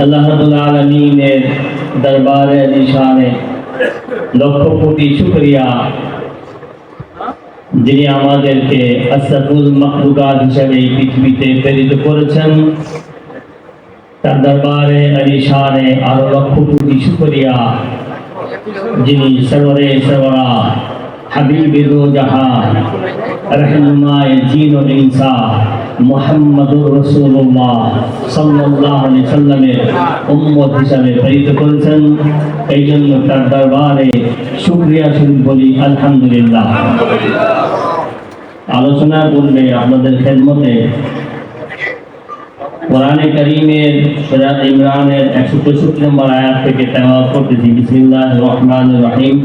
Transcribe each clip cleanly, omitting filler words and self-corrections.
আল্লাহ রাব্বুল আলামিনের দরবারে নিশানে লক্ষ কোটি শুকরিয়া, যিনি আমাদেরকে আশরাফুল মাখলুকাত হিসেবে এই পৃথিবীতে প্রেরিত করেছেন। তার দরবারে নিশানে আরো লক্ষ কোটি শুকরিয়া, যিনি সরওয়ারে সরওয়ারা হাবিবে দো জাহান रहनुमाए जीन और इंसा মুহাম্মাদুর রাসূলুল্লাহ সাল্লাল্লাহু আলাইহি সাল্লামের উম্মত হিসেবে প্রেরিত করেছেন। এই জন্য তার দরবারে শুকরিয়া শরীফ বলি আলহামদুলিল্লাহ। আলোচনা করলে আপনাদের খেদমতে কোরআনে কারীমের সূরা ইমরানের 165 নম্বর আয়াত থেকে তেলাওয়াত করতেছি। বিসমিল্লাহির রহমানির রহিম।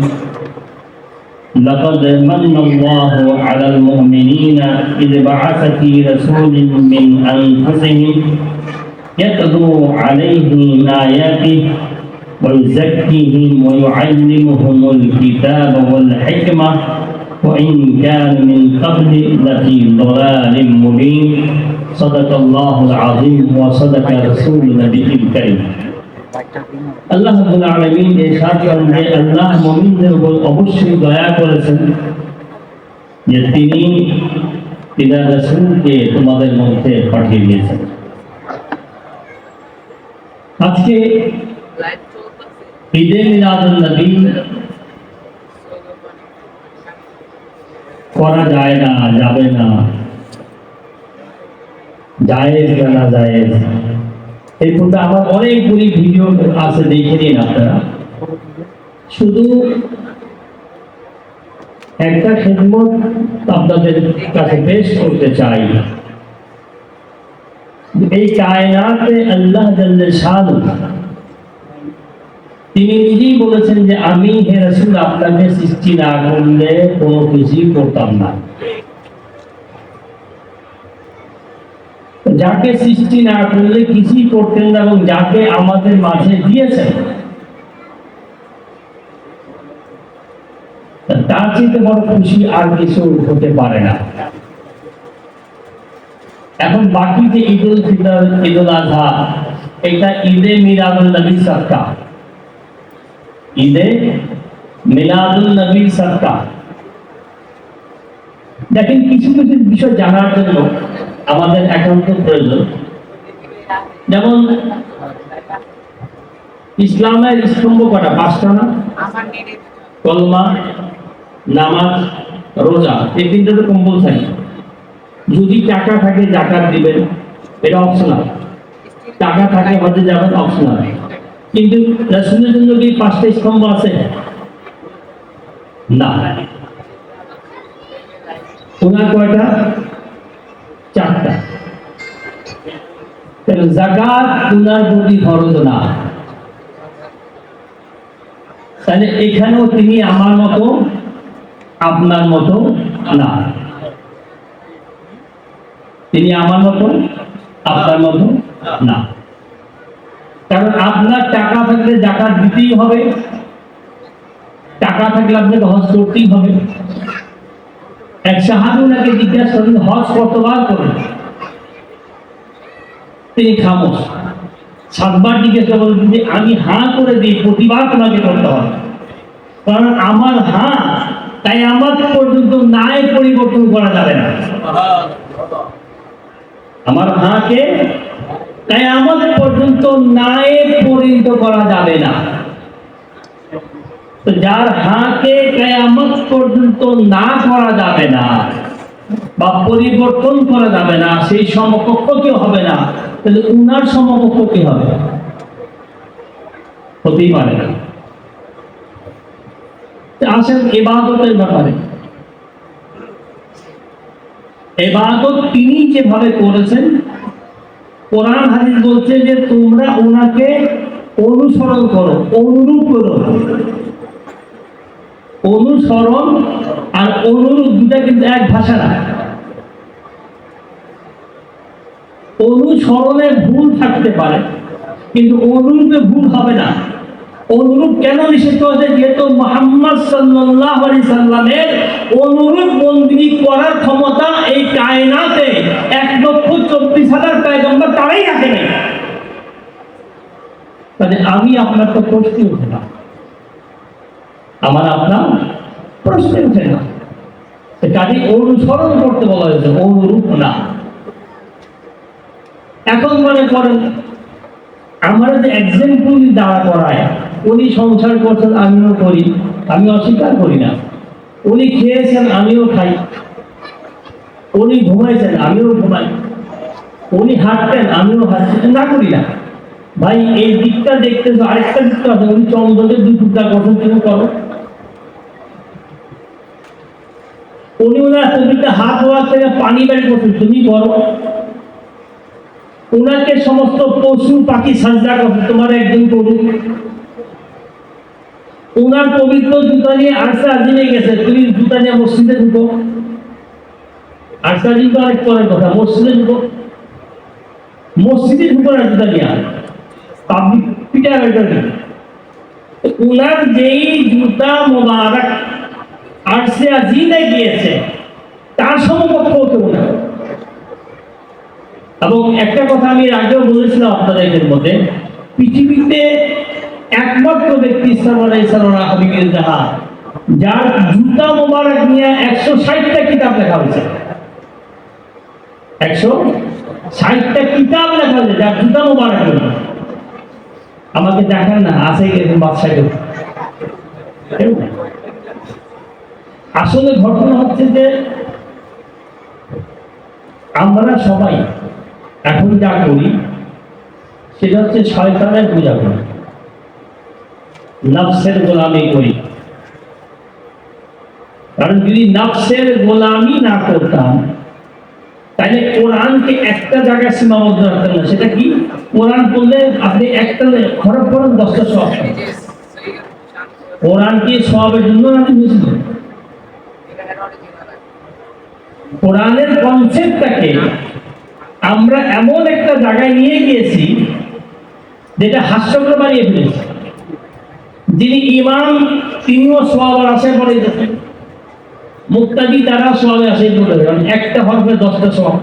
لقد من الله على المؤمنين إذ بعث في رسول من أنفسهم يتلو عليهم آياته ويزكيهم ويعلمهم الكتاب والحكمة وإن كان من قبل لفي ضلال مبين صدق الله العظيم وصدق رسول النبي الكريم। আল্লাহ রাব্বুল আলামিন ইরশাদ করেন যে আল্লাহ মুমিনদের উপর অবশ্যই দয়া করেছেন যে তিনি তিনার রাসূলকে তোমাদের মধ্যে পাঠিয়ে দিয়েছেন। আজকে ঈদে মিলাদুন নবী করা যায় না, যাবে না, জায়েজ না জায়েজ, এই ফোনটা আমার অনেকগুলি ভিডিও আছে, দেখে নিন আপনারা। শুধু একটা খেদমত আপনাদের কাছে পেশ করতে চাই। এই কায়নাতে আল্লাহ জাল্লে শানু তিনি নিজেই বলেছেন যে আমি হে রাসূল আপনাকে সৃষ্টি না করলে কোনো কিছুই করতাম না। যাকে সৃষ্টি না করলে কিছুই করতেন না এবং যাকে আমাদের মাঝে দিয়েছেন তার চেয়ে বড় খুশি আর কিছু হতে পারে না। এখন বাকি যে ঈদ উল ফিতর, ঈদ উল আযহা, এটা ঈদে মিলাদুন নবীর সদকা, ঈদে মিলাদুন নবীর সদকা। দেখেন, কিছু কিছু বিষয় জানার জন্য আমাদের একান্ত প্রয়োজন। যেমন ইসলামের স্তম্ভ কটা? 5টা না? কলমা, নামাজ, রোজা, এই 3টা তো কম্পালসারি। যদি টাকা থাকে যাকাত দিবেন, এটা অপশনাল। টাকা থাকে হজে যাবেন, অপশনাল। কিন্তু রাসূলের জন্য কি 5টা স্তম্ভ আছে? না। ওনার কয়টা? 4টা। তাহলে যাকাত ওনার প্রতি ফরজ না। তাহলে এখানেও তিনি আমার মতো আপনার মতো না। তিনি আমার মতো আপনার মতো না। কারণ আপনার টাকা থাকলে যাকাত দিতেই হবে, টাকা থাকলে আপনাকে হজ করতেই হবে। এক সাহাবী ওনাকে জিজ্ঞাসা করেন, হজ কতবার করেন? তিনি খামোশ। 7বার জিজ্ঞাসা করেন যে আমি হাঁ করে দিই, প্রতিবার তোমাকে করতে হবে। কারণ আমার হাঁ, তাই আমার পর্যন্ত নাই পরিবর্তন করা যাবে না। আমার হাঁকে তাই আমাদের পর্যন্ত নাই পরিণত করা যাবে না। তো যার হাঁকে কিয়ামত পর্যন্ত না করা যাবে না বা পরিবর্তন করা যাবে না, সেই সমকক্ষ কেউ হবে না। তাহলে উনার সমকক্ষ কি হবে? হতেই পারে না। আসেন ইবাদতের ব্যাপারে। ইবাদত তিনি যেভাবে করেছেন, কোরআন হাদিস বলছে যে তোমরা ওনাকে অনুসরণ করো, অনুরূপ করো। অনুসরণ আর অনুরূপ দুটা কিন্তু এক ভাষা না। অনুসরণে ভুল থাকতে পারে, কিন্তু অনুরূপে ভুল হবে না। অনুরূপ কেন নিষিদ্ধ হয়েছে? যেহেতু মুহাম্মদ সাল্লাল্লাহু আলাইহি সাল্লামের অনুরূপ বন্দী করার ক্ষমতা এই কায়নাতে 1,24,000 পয়গম্বর তারাই রাখে নাই। তাহলে আমি আপনার তো প্রশ্ন উঠে না, আমার আপনার প্রশ্ন উঠে না। কাজে অনুসরণ করতে বলা হয়েছে, অনুরূপ না। এখন মনে করেন আমার যে এক্সাম্পল দাঁড়া করায়, উনি সংসার করছেন আমিও করি, আমি অস্বীকার করি না। উনি খেয়েছেন আমিও খাই, উনি ঘুমাইছেন আমিও ঘুমাই, উনি হাঁটতেন আমিও হাঁটছি, না করি না ভাই। এই দিকটা দেখতেছো, আরেকটা দিকটা আছে, উনি চন্দ্রকে দুই টুকরা করছেন, তুমি করো। উনি ওনার পবিত্র হাত হওয়া থেকে পানি বের করছেন, তুমি করো। ওনাকে সমস্ত পশু পাখি সাজদা করছে, তোমার একজন করুক। ওনার পবিত্র জুতা নিয়ে আরশে আজিমে গেছে, তুমি জুতা নিয়ে মসজিদে ঢুকো। আরশে আজিম তো অনেক পরের কথা, মসজিদে ঢুকো। মসজিদে ঢুকো না জুতা নিয়ে, পাবলিক পিটা বেটার। ওনার যেই জুতা মোবারক আরশে আজিমে গিয়েছে, তার সমকক্ষ কেউ না। এবং একটা কথা আমি আগেও বলেছিলাম আপনাদের মধ্যে, পৃথিবীতে একমাত্র ব্যক্তি যার জুতা মোবারক নিয়ে 160টা কিতাব লেখা হয়েছে। 160টা কিতাব লেখা হয়েছে যার জুতা মোবারক নিয়ে। আমাকে দেখান না, আছে এরকম বাদশা কেউ? আসলে ঘটনা হচ্ছে যে আমরা সবাই এখন যা করি সেটা হচ্ছে শয়তানের পূজা করি, নফসের গোলামি করি। কারণ যদি নফসের গোলামি না করতাম তাহলে কোরআনকে একটা জায়গায় সীমাবদ্ধ রাখতাম না। সেটা কি? কোরআন পড়লে আপনি একটা খরচ করেন 10টা সওয়াব। কোরআনকে সওয়াবের জন্য আমি বুঝি, কোরআনের কনসেপ্টটাকে আমরা এমন একটা জায়গায় নিয়ে গিয়েছি যেটা হাস্যকর বানিয়ে ফেলেছি। যিনি ইমাম তিনিও সওয়াবের আশায় পড়ে যেতেন, মুক্তাদি তারা সওয়াবের আশায় পড়ে যান, একটা হরফে 10টা সওয়াব।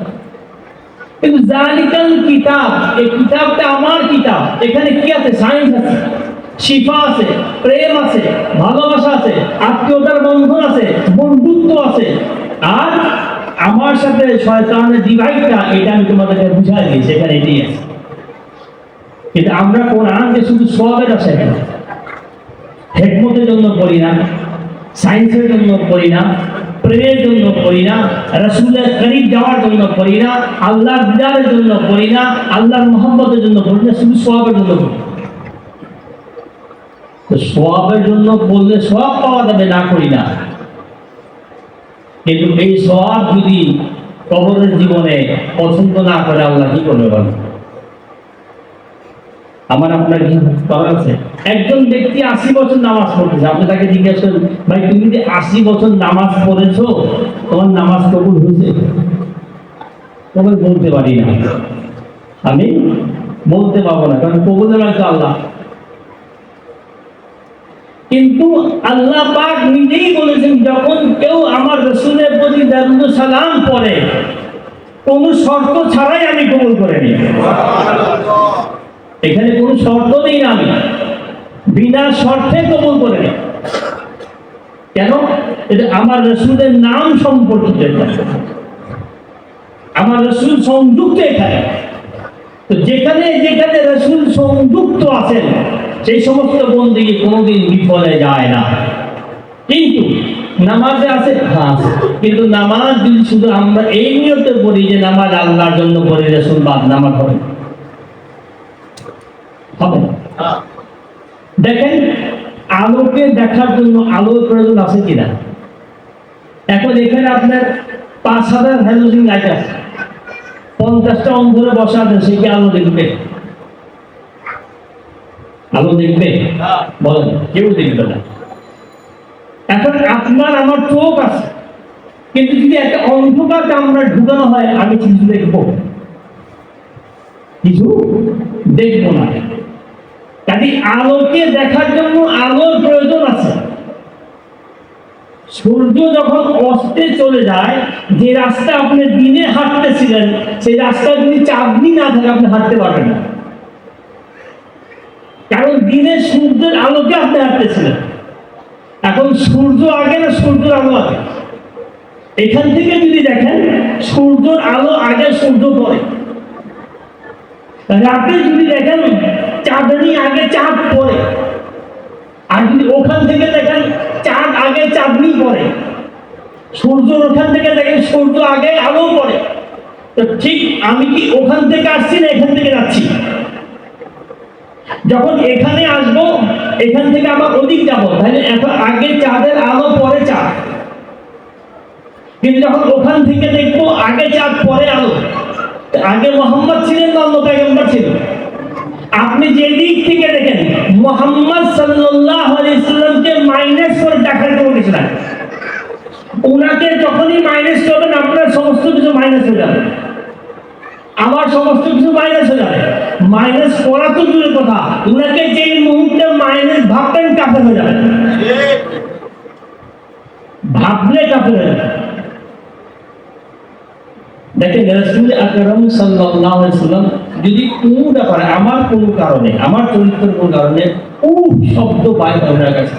কিন্তু জালিকাল কিতাব, এই কিতাবটা আমার কিতাব। এখানে কি আছে? সায়েন্স আছে, শিফা আছে, প্রেম আছে, ভালোবাসা আছে, আত্মীয়তার বন্ধন আছে, বন্ধুত্ব আছে। আর আমার সাথে শয়তানের ডিভাইডটা, এটা আমি তোমাদেরকে বুঝাই দিই, সেখানে এটাই আছে। কিন্তু আমরা কোরআনকে শুধু সওয়াবের আশায় পড়ি, হিকমতের জন্য পড়ি না, সায়েন্সের জন্য পড়ি না, প্রেমের জন্য পড়ি না, রাসূলের করিব যাওয়ার জন্য পড়ি না, আল্লাহর দিদারের জন্য পড়ি না, আল্লাহর মহব্বতের জন্য পড়ি না, শুধু সওয়াবের জন্য পড়ি। তো সওয়াবের জন্য বললে সওয়াব পাওয়া যাবে, না করি না। কিন্তু এই সওয়াব যদি কবরের জীবনে পছন্দ না করে, আল্লাহ কি করবে বলেন? আমার আপনার কি করার আছে? একজন ব্যক্তি 80 বছর নামাজ পড়তেছে, আপনি তাকে জিজ্ঞেস করেন, ভাই তুমি যে 80 বছর নামাজ পড়েছো, তোমার নামাজ কবুল হয়েছে? তবে বলতে পারি না, আমি বলতে পারবো না, কারণ কবুলের মালিক আল্লাহ। কিন্তু আল্লাহ পাক নিজেই বলেছেন, যখন কেউ আমার রাসূলের প্রতি দরুদ সালাম পড়ে, কোন শর্ত ছাড়াই আমি কবুল করে নিই। এখানে কোনো শর্ত নেই, আমি বিনা শর্তে কবুল করে নিই। কেন? এটা আমার রাসূলের নাম সম্পর্কিত, আমার রাসূল সংযুক্ত এখানে। তো যেখানে যেখানে রাসূল সংযুক্ত আছেন, সেই সমস্ত বন্দেগী কোনোদিন বিফলে যায় না। কিন্তু নামাজে আছে, হ্যাঁ, কিন্তু নামাজ যদি শুধু আমরা এই নিয়তে পড়ি যে নামাজ আল্লাহর জন্য পড়ি, রাসূল বাদ নামাজ হবে হবে। দেখেন, আলোকে দেখার জন্য আলোর প্রয়োজন আছে কিনা? এখন এখানে আপনার 5000 হ্যালোজিন লাইট আছে, 50টা অন্ধরে বসা আছে, সে কি আলো দেখবে? আলো দেখবে? বলেন, কেউ দেখবে না। এখন আপনার আমার চোখ আছে, কিন্তু যদি একটা অন্ধকার কামরা ঢুকানো হয়, আমি কিছু দেখবো? কিছু দেখবো না। কাজে আলোকে দেখার জন্য আলোর প্রয়োজন আছে। সূর্য যখন অস্তে চলে যায়, যে রাস্তা আপনি দিনে হাঁটতেছিলেন, সেই রাস্তায় যদি চাঁদনি না থাকে, আপনি হাঁটতে পারবেন না। কারণ দিনে সূর্যের আলোকে আপনি হাঁটতেছিলেন, এখন সূর্য আগে না সূর্যের আলো আগে? এখান থেকে যদি দেখেন সূর্যের আলো আগে, সূর্য পরে। রাতে যদি দেখেন চাঁদনি আগে, চাঁদ পরে। আর যদি ওখান থেকে দেখেন চাঁদ আগে, চাঁদনি পরে। সূর্য ওখান থেকে দেখেন সূর্য আগে, আলো পরে। তো ঠিক আমি কি ওখান থেকে আসছি না এখান থেকে যাচ্ছি? যখন এখানে আসবো এখান থেকে আবার ওদিক যাবো, তাহলে এখন আগে চাঁদের আলো পরে চাঁদ। কিন্তু যখন ওখান থেকে দেখবো আগে চাঁদ পরে আলো, আগে মোহাম্মদ ছিলেন না অন্য পয়গম্বর ছিল? আপনি যে দিক থেকে দেখেন মুহাম্মদ সাল্লাল্লাহু আলাইহি সাল্লামকে মাইনাস করে দেখার কোনো কিছু নাই। উনাকে যখনই মাইনাস করবেন আপনার সমস্ত কিছু মাইনাস হয়ে যাবে, আমার সমস্ত কিছু মাইনাস হয়ে যাবে। মাইনাস করা তো দূরের কথা, উনাকে যে মুহূর্তে মাইনাস ভাববেন কাফের হয়ে যাবে, ভাবলে কাফের হয়ে যাবে। দেখেন রাসূল আকরাম সাল্লাল্লাহু আলাইহি সাল্লাম যদি কোনো ব্যাপারে আমার কোনো কারণে, আমার চরিত্রের কোনো কারণে শব্দ বাইরে ওনার কাছে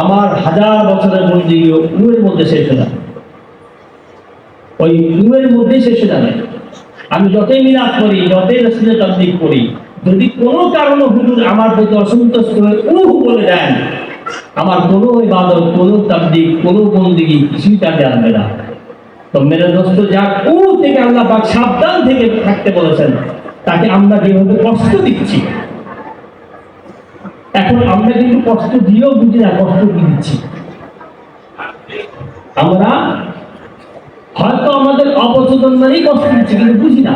আমার 1000 বছরের বন্দিগিও উয়ের মধ্যে শেষ হয়ে যাবে, ওই উয়ের মধ্যে শেষ হয়ে যাবে। আমি যতই মিলাদ করি, যতই রাসূলের তাবলীগ করি, যদি কোনো কারণে হুজুর আমার প্রতি অসন্তুষ্ট হয়ে বলে দেন, আমার কোনো ইবাদত, কোনো তাবলীগ, কোনো বন্দিগি কিছুই কাজে আসবে না। তো মেরে দোস্ত, যাক থেকে আল্লাহ পাক সাবধান থেকে থাকতে বলেছেন, তাকে আমরা যেভাবে কষ্ট দিচ্ছি, এখন আমরা কিন্তু কষ্ট দিয়েও বুঝি না কষ্ট কি দিচ্ছি। আমরা হয়তো আমাদের অবচেতন মানেই কষ্ট দিচ্ছি, কিন্তু বুঝি না।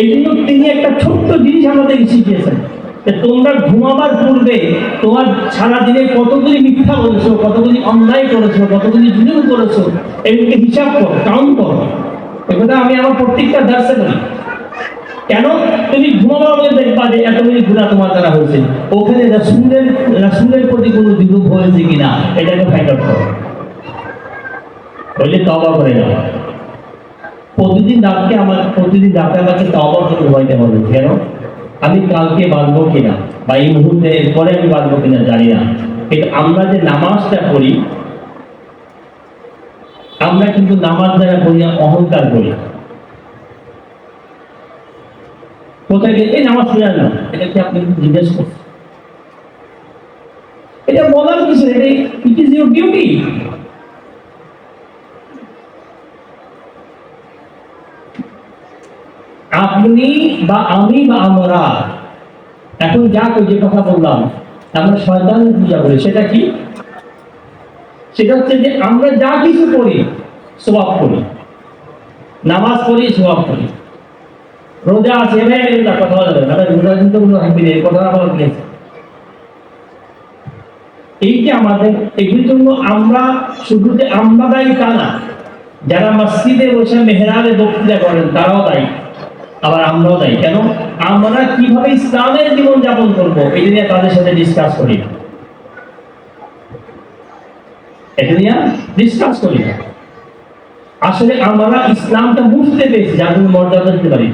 এই জন্য তিনি একটা ছোট্ট জিনিস আমাদের শিখিয়েছেন, যে তোমরা ঘুমাবার পূর্বে তোমার সারাদিনে কতগুলি মিথ্যা বলেছো, কতগুলি অন্যায় করেছো, কতগুলি জুলুম করেছো, এগুলোকে হিসাব করো, কাউন্ট করো। এগুলো আমি আমার প্রত্যেকটা দার্সে বলি। কেন? তুমি ঘুমাবার বলে দেখবা যে এতগুলি গুনাহ তোমার দ্বারা হয়েছে, ওখানে রাসূলের প্রতি কোনো জুলুম হয়েছে কিনা এটাকে ফাইন্ড আউট করো, বলে তওবা করে নাও। প্রতিদিন রাতে আমাকে তওবা করে ঘুমাইতে হবে। কেন? আমি কালকে বাঁচবো কিনা, বা এই মুহূর্তে এরপরে আমি বাঁচবো কিনা জানি না। কিন্তু আমরা যে নামাজটা পড়ি, আমরা কিন্তু নামাজ দ্বারা পড়ি অহংকার করি। কোথায় গিয়ে এই নামাজ পড়ে না, এটা কি আপনি জিজ্ঞেস করছেন? এটা বলার কিছু, ইট ইজ ইউর ডিউটি। আপনি বা আমি বা আমরা এখন যা যে কথা বললাম, আমরা শয়তানের পূজা করি। সেটা কি? সেটা হচ্ছে যে আমরা যা কিছু করি সওয়াব করি, নামাজ পড়ি সওয়াব করি, রোজা আছে কথা বলা যাবে না, রোজা কিন্তু কোনো হাঁটবি নেই, কথা বলা গিয়েছে। এইটা আমাদের এগুলোর জন্য আমরা শুধু যে আমরা দায়ী তা না, যারা মসজিদে বসে মেহরাবে বক্তৃতা করেন তারাও দায়ী, আবার আমরাও দায়ী। কেন? আমরা কিভাবে ইসলামের জীবন যাপন করবো এটা নিয়ে তাদের সাথে ডিসকাস করি না, এটা নিয়ে ডিসকাস করি না। আসলে আমরা ইসলামটা বুঝতে পেরেছি, যার জন্য মর্যাদা দিতে পারি।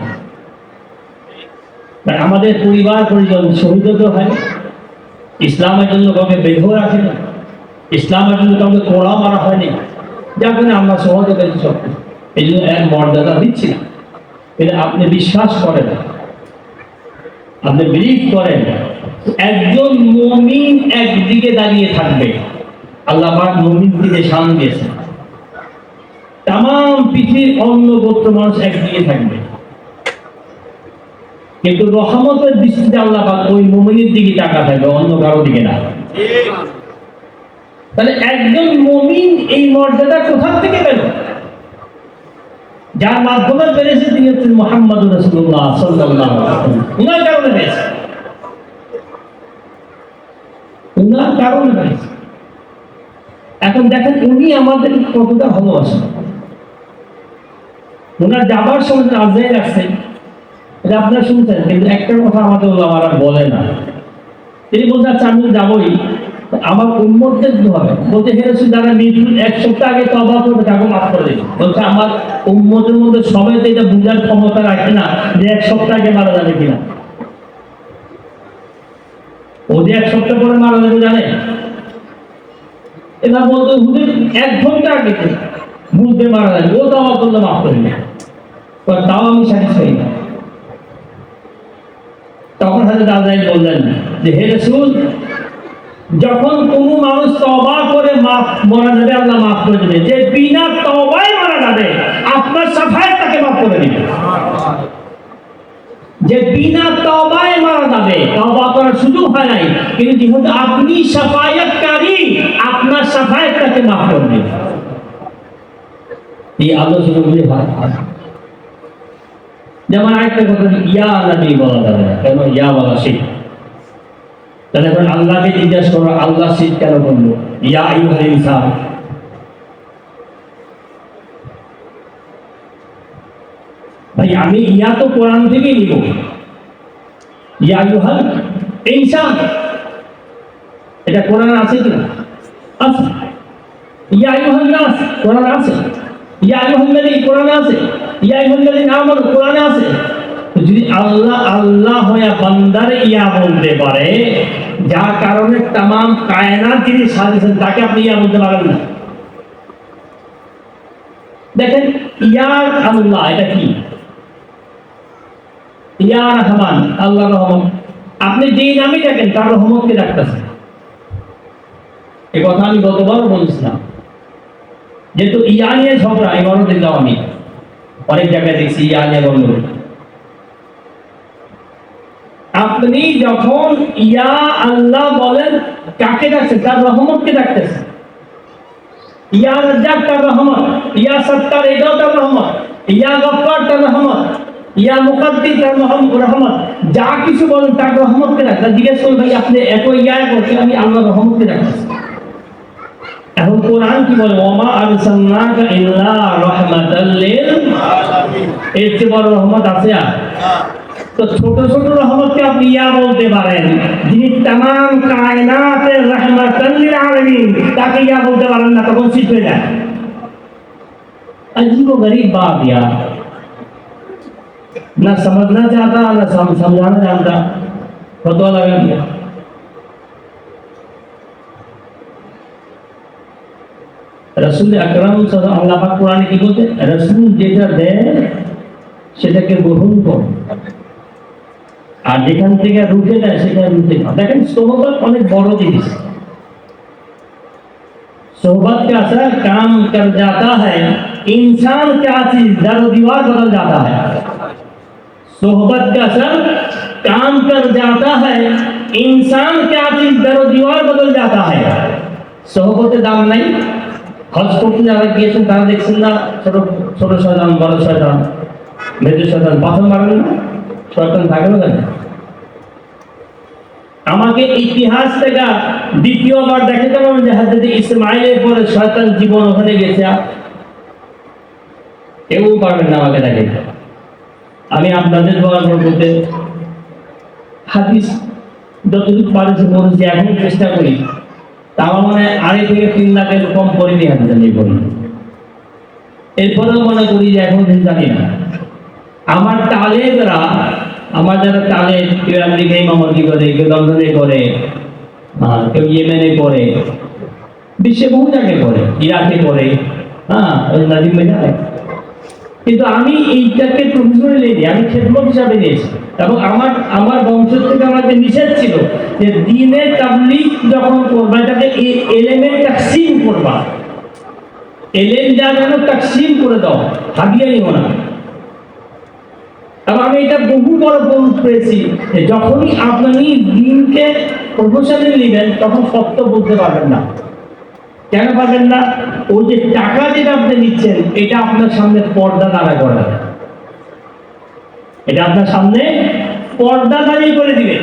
আমাদের পরিবার পরিজন শহীদ হতে হয়, ইসলামের জন্য কাউকে বেঁধে রাখে না, ইসলামের জন্য কাউকে কোড়া মারা হয়নি, যার জন্য আমরা সহজে পেয়েছি সব। এই জন্য এক মর্যাদা দিচ্ছি না। এটা আপনি বিশ্বাস করেন, আপনি বিলিভ করেন, একজন মুমিন একদিকে দাঁড়িয়ে থাকবে, আল্লাহ পাক মুমিন দিকে শান দিয়েছেন। তাম পৃথিবীর অন্য গোত্র মানুষ একদিকে থাকবে, কিন্তু রহমতের দৃষ্টিতে আল্লাহ পাক ওই মুমিনের দিকে তাকা থাকবে, অন্য কারো দিকে না। তাহলে একজন মুমিন এই মর্যাদা কোথা থেকে পেল? যার মাধ্যমে পেয়েছে তিনি হচ্ছেন মুহাম্মদুর রাসূলুল্লাহ সাল্লাল্লাহু আলাইহি ওয়াসাল্লাম। উনার কারণে পেয়েছে, উনার কারণে পেয়েছে। এখন দেখেন উনি আমাদের কতটা ভালোবাসেন। ওনার যাবার সময় আজাইল আসছে, এটা আপনারা শুনছেন, কিন্তু একটা কথা আমাদের ওলামারা বলে না। তিনি বলতে চাচ্ছেন আমি যাবই, আমার উম্মতদের কি হবে? বলতে হেরেছি যারা মৃত্যুর 1 সপ্তাহ আগে তওবা করবে তাকে মাফ করে দিবে। বলছে আমার উম্মতের মধ্যে সবাই তো এটা বুঝার ক্ষমতা রাখে না যে 1 সপ্তাহ আগে মারা যাবে কিনা। ও যে 1 সপ্তাহ পরে মারা যাবে জানে? এবার বলতো হুজুর 1 ঘন্টা আগে বুঝতে মারা যাবে, ও তওবা করলে মাফ করে দিবে। তাও আমি স্যাটিসফাই না। তখন হযরত আজরাইল বললেন যে হে রাসূল, যখন কোনো মানুষ তওবা করে মারা যাবে আল্লাহ মাফ করে দিবে, যে বিনা তওবায় মারা যাবে আপনার শাফায়াত তাকে মাফ করে দিবে। যে বিনা তওবায় মারা যাবে, তওবা করার সুযোগ হয় নাই, কিন্তু যেহেতু আপনি শাফায়াতকারী আপনার শাফায়াত তাকে মাফ করে দিবে। এই আলোচনাগুলি হয়। যেমন আরেকটা কথা, ইয়া নবী বলা যাবে না, কেন ইয়া বলা শিরক। তাহলে এখন আল্লাহকে জিজ্ঞাসা করো আল্লাহ শিরক কেন বললো? ইয়া আইয়ুহাল ইনসান। ভাই আমি ইয়া তো কোরআন থেকে নিব, ইয়া আইয়ুহাল ইনসান এটা কোরআন আছে কিনা? আছে। ইয়া আইয়ুহান নাস কোরআন আছে, ইয়া আইয়ুহাল্লাযী কোরআন আছে, ইয়া আইয়ুহাল্লাযীনা আমানু কোরআনে আছে। যদি আল্লাহ আল্লাহ হয়ে বান্দার ইয়া বলতে পারে, যার কারণে तमाम কায়নাত যিনি সাজিয়েছেন তাকে আপনি ইয়া বলতে পারেন না। দেখেন ইয়া আল্লাহ এটা কি? ইয়া রহমান আল্লাহ রহমান, আপনি যেই নামে ডাকেন তার রহমতকে ডাকতেছেন। এই কথা আমি গতবার বলেছিলাম, যেহেতু ইয়া নিয়ে ঝগড়া এবারও দেখলাম আমি অনেক জায়গায় দেখছি ইয়া নিয়ে গন্ডগোল। আপনি যখন ইয়া আল্লাহ বলেন কাকে ডাকছেন? তার রহমতকে ডাকতেছেন। ইয়া রাজ্জাক তার রহমত, ইয়া সত্তার এটাও তার রহমত, ইয়া গফফার তার রহমত, ইয়া মুকাদ্দির তার রহমত। যা কিছু বলেন তার রহমতকে ডাকতেন। জিজ্ঞেস করুন ভাই আপনি এত ইয়া করছে, আমি আল্লাহর রহমতকে ডাকতেছি। এখন কোরআন কি বলে? ওমা আরসালনাকা ইল্লা রাহমাতাল লিল আলামিন। এর চেয়ে বড় রহমত আছে আর? তো ছোট ছোট রহমতকে আপনি ইয়া বলতে পারেন, যিনি तमाम কায়নাতের রাহমাতাল লিল আলামিন তাকে ইয়া বলতে পারেন না, তখন শিরক হয়ে যায়। अजीब व गरीब बात यार, ना समझना चाहता ना समझाना जानता, फतवा लगा दिया। रसूल আকরাম সাল্লাল্লাহু আলাইহি ওয়াসাল্লাম কোরআনে কি বলতে? রাসূল যেটা দেয় সেটাকে গ্রহণ কর, আর যেখান থেকে রুখে দেয় সেটা রুখে না। দেখেন সোহবত অনেক বড় জিনিস। सोहबत का असर काम कर जाता है, इंसान क्या चीज दर दीवार बदल जाता है। सोहबत का असर काम कर जाता है, इंसान क्या चीज दर दीवार बदल जाता है। सोहबते दाम नहीं। হজ করতে যারা গিয়েছেন তারা দেখছেন না ছোট ছোট শয়তান, বড় শয়তান, মেজো শয়তান পাথর মারেন না, শয়তান থাকে না। আমাকে ইতিহাস থেকে দ্বিতীয়বার দেখাতে পারবেন যে হযরত ইসমাঈলের পরে শয়তান জীবন ওখানে গেছে? কেউ পারবেন না আমাকে দেখাতে। আমি আপনাদের দোয়া করতে হাদিস যতটুকু পারেছি বলছি, এখন চেষ্টা করি। তা আমার মনে হয় 2.5 থেকে 3 লাখের কম পরিধি হাদিস আমি বলি। এরপরেও মনে করি যে এখন জানি না। আমার তালেবরা, আমার যারা তালেব, কেউ আমেরিকায় ইমামতি করে, কেউ লন্ডনে করে, কেউ ইয়েমেনে করে, বিশ্বে বহু জায়গায় করে, ইরাকে করে, ওই নাজিম ভাই জানে। কিন্তু আমি এইটাকে প্রফেশনালি নিই, আমি খেদমত হিসাবে নিয়েছি। এবং আমার বংশ থেকে আমাকে নিষেধ ছিল যে দ্বীনের তাবলীগ যখন করবা এটাকে এলেমের তাকসীম করবা, এলেম যা জানো তাকসীম করে দাও, হাদিয়া নিও না। এবং আমি এটা বহু বড় প্রয়োগ পেয়েছি যে যখনই আপনি দ্বীনকে প্রফেশনালি নেবেন তখন সত্য বলতে পারবেন না। কেন পারবেন না? ওই যে টাকা যেটা আপনি নিচ্ছেন এটা আপনার সামনে পর্দা দাঁড়া করে, এটা আপনার সামনে পর্দা দাঁড়িয়ে করে দিবে।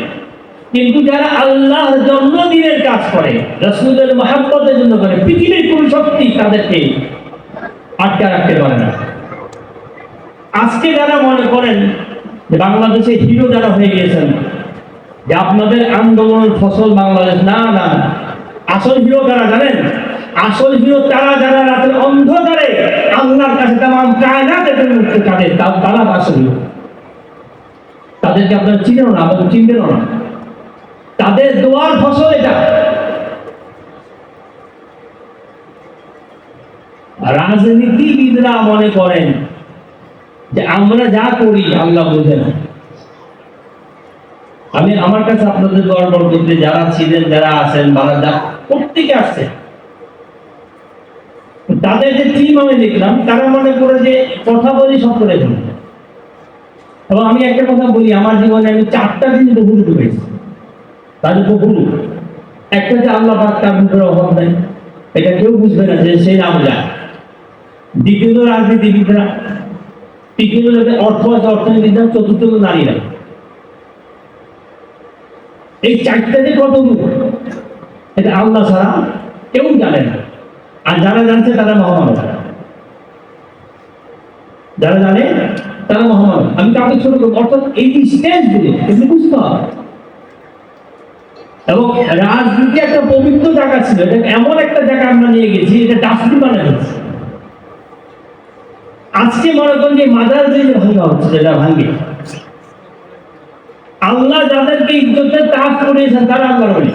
কিন্তু যারা আল্লাহর জন্য দ্বীনের কাজ করে, রাসূলের মহব্বতের জন্য করে, পৃথিবীর কোন শক্তি তাদেরকে আটকে রাখতে পারে না। আজকে যারা মনে করেন যে বাংলাদেশে হিরো যারা হয়ে গিয়েছেন, যে আপনাদের আন্দোলনের ফসল বাংলাদেশ, না না, আসল হিরো কারা জানেন? আসল হিরো তারা যারা রাতের অন্ধকারে আল্লাহর কাছে তামাম কায়নাতের মুক্তি কাঁদে, তারা আসল হিরো। তাদেরকে আপনারা চিনেন না, আপনারা চিনবেন না, তাদের দোয়ার ফসল এটা। রাজনীতিবিদরা মনে করেন যে আমরা যা করি আল্লাহ বোঝে না। আমি আমার কাছে আপনাদের দোয়ার বরকতে যারা ছিলেন, যারা আছেন, প্রত্যেকে আসছে, তাদের যে টিম আমি দেখলাম, তারা মনে করে যে কথা বলি সব করে ফেলি। এবং আমি একটা কথা বলি, আমার জীবনে আমি 4টা জিনিস বহু পেয়েছি। তাদের বহু একটা যে আল্লাহ পাক তার ভিতরে অভাব নাই, এটা কেউ বুঝবে না যে সেই নাম যায়। দ্বিতীয়ত রাজনীতিবিদরা, তৃতীয়ত যাদের অর্থ আছে অর্থনীতিবিদরা, চতুর্থত নারীরা। এই 4টা যে কত এটা আল্লাহ ছাড়া কেউ জানে না। আর যারা জানছে তারা মহামানব, যারা জানে তারা মহামানব। আমি কাউকে ছোট করবো, অর্থাৎ এই স্টেজ গুলো এগুলো বুঝতে হবে। এবং রাজনীতি একটা পবিত্র জায়গা ছিল, এটা এমন একটা জায়গা আমরা নিয়ে গেছি, এটা ডাস্টবিন বানানো হচ্ছে। আজকে মনে করেন যে মাদার যে ভাঙ্গা হচ্ছে, যেটা ভাঙ্গে আল্লাহ যাদেরকে ইজ্জতের তাজ করেছেন তারা আল্লাহর ওলি।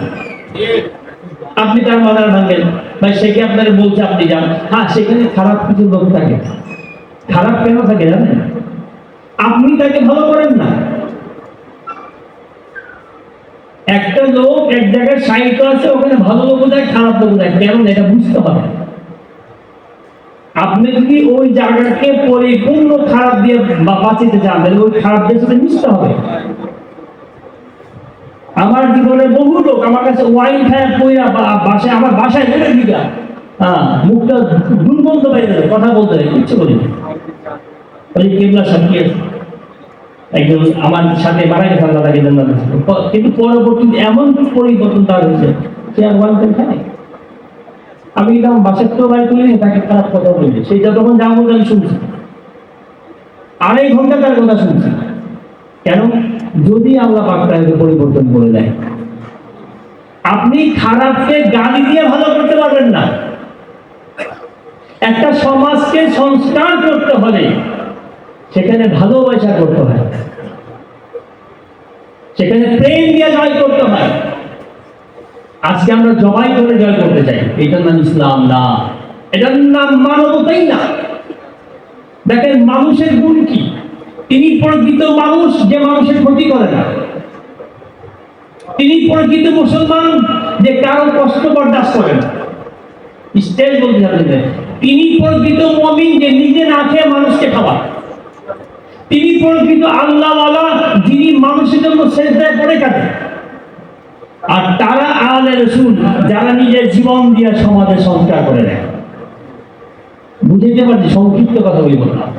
আপনি তার মাদার ভাঙ্গেন ভাই, সেকে আপনারা বলছে আপনি যান। হ্যাঁ, সেখানে খারাপ কিছু লোক থাকে। খারাপ কেন থাকে জানেন? আপনি তাকে ভালো করেন না। একটা লোক এক জায়গায় সাহিত্য আছে, ওখানে ভালো লোক যায়, খারাপ লোক যায়, কেন এটা বুঝতে হবে। আপনি যদি ওই জায়গাকে পরিপূর্ণ খারাপ দিয়ে বাঁচিতে চান, তাহলে ওই খারাপ দিয়ে সাথে মিশতে হবে। আমার জীবনে বহু লোক আমার কাছে ওয়াইন খায় কইরা বাসায়, আমার বাসায় বলে দিকা, মুখটা দুর্গন্ধ বাইরে কথা বলতে ইচ্ছে করি। ওই কেবলা সাক্ষী আছে, একজন আমার সাথে মারা গেছে, আল্লাহ তাকে জান্নাত দিয়েছে। কিন্তু পরবর্তীতে এমন পরিবর্তন তার হয়েছে, সে আর ওয়াইন খায়। আমি তখন বাসার তো বাড়ি তুলি তাকে খারাপ কথা বলি, সেইটা তখন যা বলতে আমি শুনছি, 2.5 ঘন্টা তার কথা শুনছি। কেন? যদি আল্লাহ পাক তাকে পরিবর্তন করে দেয়। আপনি খারাপকে গালি দিয়ে ভালো করতে পারবেন না। একটা সমাজকে সংস্কার করতে হলে সেখানে ভালোবাসা করতে হয়, সেখানে প্রেম দিয়ে জয় করতে হয়। আজকে আমরা জবাই করে জয় করতে চাই, এটার নাম ইসলাম না, এটার নাম মানবতাই না। দেখেন মানুষের গুণ কি? তিনি প্রকৃত মানুষ, যে মানুষের ক্ষতি করে না। তিনি প্রকৃত মুসলমান, যে কারো কষ্ট বরদাস্ত করে না। স্টেজ বলতে যাবে, তিনি প্রকৃত মুমিন, যে নিজে না খেয়ে মানুষকে খাওয়ায়। তিনি প্রকৃত আল্লাহওয়ালা, যিনি মানুষের জন্য সেজদায় পড়ে কাটে। আর তারা আহলে রাসূল, যারা নিজের জীবন দিয়ে সমাজের সংস্কার করে নেয়। বুঝতে পারছি, সংক্ষিপ্ত কথা বলি বললাম।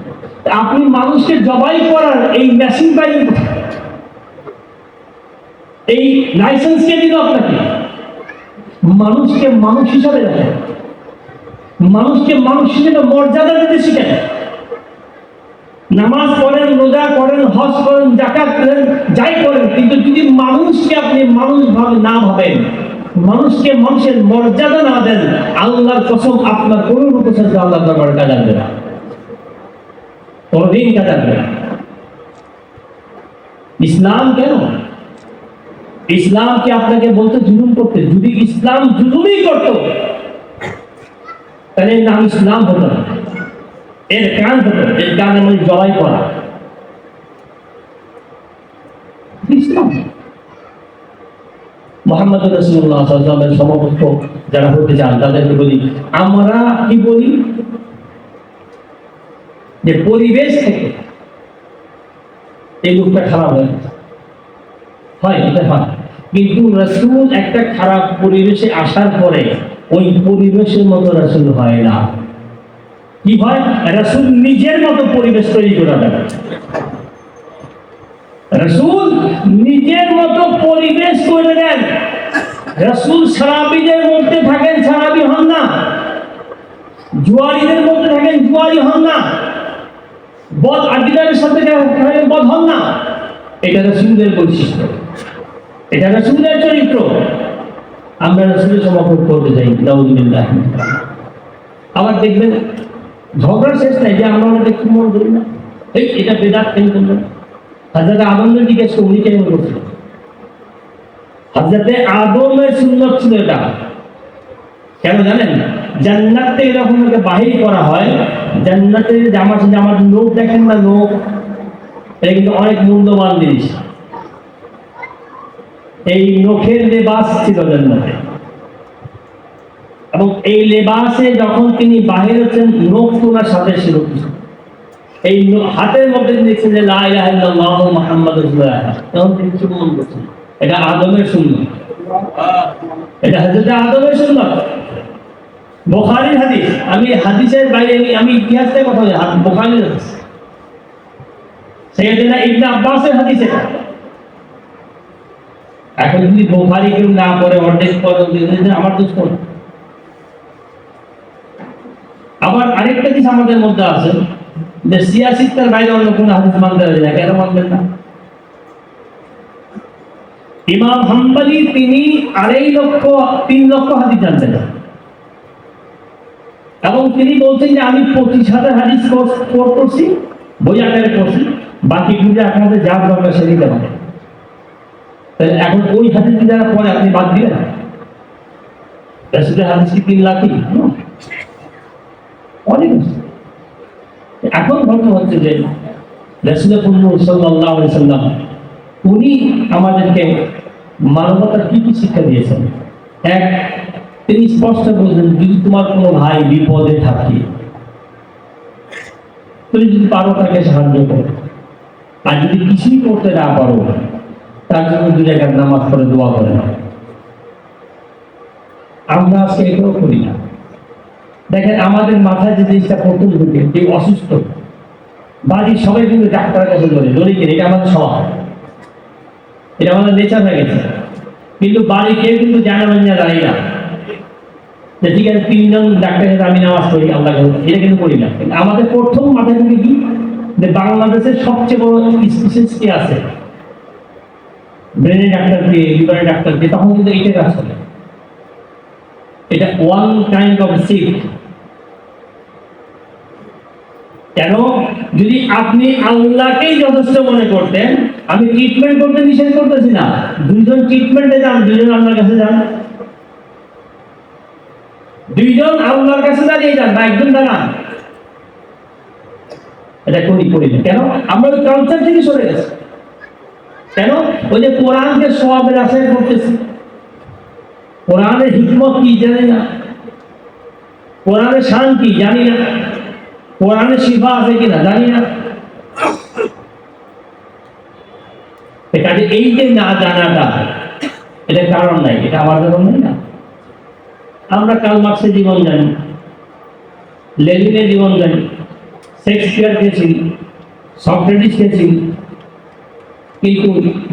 আপনি মানুষকে জবাই করার এই মেশিন পাইলেন, এই লাইসেন্স কে দিল আপনাকে? মানুষকে মানুষ হিসাবে দেখেন, মানুষকে মানুষ হিসেবে মর্যাদা দিতে শিখেন। নামাজ পড়েন, রোজা করেন, হজ করেন, যাকাত করেন, যাই করেন, কিন্তু যদি মানুষকে আপনি মানুষ ভাবে না ভাবেন, মানুষকে মানুষের মর্যাদা না দেন, আল্লাহর কসম আপনার কোন রূপসাধ্য আল্লাহর দরবারে কাজ আসবে না, কোনদিন কাজ আসবে না। ইসলাম কেন? ইসলামকে আপনাকে বলতে জুলুম করতে। যদি ইসলাম জুলুমই করত, তাহলে নাম ইসলাম হতো না, এর কান হতো, এর কানের মধ্যে জবাই করা ইসলাম। মুহাম্মদ রাসূলুল্লাহ সাল্লাল্লাহু আলাইহি ওয়াসাল্লামের সমকক্ষ যারা হতে চান, তাদেরকে বলি, আমরা কি বলি যে পরিবেশ থেকে এই লোকটা খারাপ হয়, এটা হয়। কিন্তু রাসূল একটা খারাপ পরিবেশে আসার পরে ওই পরিবেশের মতো রাসূল হয় না। কি হয়? রাসূল নিজের মতো পরিবেশ তৈরি করে দেন। রাসূল নিজের মতো পরিবেশ করে দেন। রাসূল সারাবিদের মধ্যে থাকেন, সারাবি হন না। জুয়ারিদের মধ্যে থাকেন, জুয়ারি হন না। বদ আকিদারের সাথে থাকেন, বদ হন না। এটা রাসূলের বৈশিষ্ট্য, এটা রাসূলের চরিত্র। আমরা রাসূলের সমকক্ষ করতে যাই, নাউযুবিল্লাহ। আবার দেখবেন ঝগড়া শেষ নাই যে আমরা অনেক একটু মনে করি না, এই এটা বেদাত কেন করলেন? হযরত আদমকে জিজ্ঞেস করে উনি কেন করছিলেন? হযরত আদমের সুন্নাত ছিল এটা। কেন জানেন? জান্নাত থেকে যখন ওকে বাহির করা হয়, জান্নাতে জামার নখ দেখেন না, নখ, এটা কিন্তু অনেক মূল্যবান জিনিস। এই নখের লেবাস ছিল জান্নাতে, এবং এই লেবাসে যখন তিনি বাহির হচ্ছেন, নখ তোলার সাথে ছিল এই হাতের মধ্যে দেখছেন যে লা ইলাহা ইল্লাল্লাহ মুহাম্মাদুর রাসূলুল্লাহ, তখন তিনি চুম্বন করছেন। এটা আদমের সুন্নাত, এটা হযরত আদমের সুন্নাত। বুখারীর হাদিস, আমি হাদিসের বাইরে আমি ইতিহাস থেকে কথা বলি, বুখারীর হাদিস, সাইয়েদনা ইবনে আব্বাসের হাদিস এটা। এখন যদি বুখারী কেউ না পড়ে, অর্ধেক পড়ে, আমার দোষ কোন? আবার আরেকটা জিনিস আমাদের মধ্যে আছে যে সিয়াসিত্তার বাইরে অন্য কোনো হাদিস মানতে পারে না। কেন মানবেন না? ইমাম হাম্বলি তিনি 3 লক্ষ হাদিস জানতেন, এবং তিনি বলছেন যে আমি 25,000 হাদিস করছি, বই আকারে করছি, বাকি গুলো আপনাদের যা দরকার সেটাই দেবেন। তাহলে এখন ওই হাদিস যারা পড়ে আপনি বাদ দিবেন? রাসূলের হাদিস কি 3 লাখই? অনেক। এখন ঘটনা হচ্ছে যে রাসূলুল্লাহ সাল্লাল্লাহু আলাইহি ওয়াসাল্লাম উনি আমাদেরকে মানবতার কি কি শিক্ষা দিয়েছেন। এক, তিনি স্পষ্ট বলেছেন, যদি তোমার কোনো ভাই বিপদে থাকে, তুমি যদি পারো তাকে সাহায্য করো, আর যদি কিছুই করতে না পারো তার জন্য 2 রাকাত নামাজ পড়ে দোয়া করে নাও। আমরা আজকে এটাও করি না। দেখেন আমাদের মাথায় যে জিনিসটা প্রথম ঢুকে, যে অসুস্থ বাড়ির সবাই কিন্তু ডাক্তারের কাছে দৌড়ে কিনে, এটা আমাদের স্বভাব, এটা আমাদের নেচার হয়ে গেছে। কিন্তু বাড়ি কেউ কিন্তু জানা দাঁড়িয়ে না যে ঠিক আছে 3 জন ডাক্তারের কাছে আমি নামাজ পড়ি, আল্লাহ এটা কিন্তু করি না। আমাদের প্রথম মাথায় ঢুকে কি, যে বাংলাদেশের সবচেয়ে বড় স্পেশালিস্ট কে আছে, ব্রেনের ডাক্তার কে, লিভারের ডাক্তার কে, তখন কিন্তু এইটা কাজ করে। এটা ওয়ান কাইন্ড অফ সিক। কেন? যদি আপনি আল্লাহকেই যথেষ্ট মনে করতেন, আমি ট্রিটমেন্ট করতে নিষেধ করতেছি না, 2 জন ট্রিটমেন্টে যান, 2 জন আল্লাহর কাছে যান, 2 জন আল্লাহর কাছে দাঁড়িয়ে যান, না একজন দাঁড়ান। এটা করি না। কেন? আমরা ওই কালচার থেকে সরে গেছি। কেন? ওই যে কোরআনকে সওয়াবের আশায় করতেছি, কোরআনের হিকমত কি জানি না, কোরআনের শান কি জানি না, কোরআনের শিফা আছে কিনা জানি না। এই যে না জানাটা, এটা কারণ নাই, এটা আমার কারণ নাই না। আমরা কার্ল মার্ক্সের জীবন জানি, লেনিনের জীবন জানি, শেক্সপিয়ারকে চিনি, সক্রেটিসকে চিনি, কিন্তু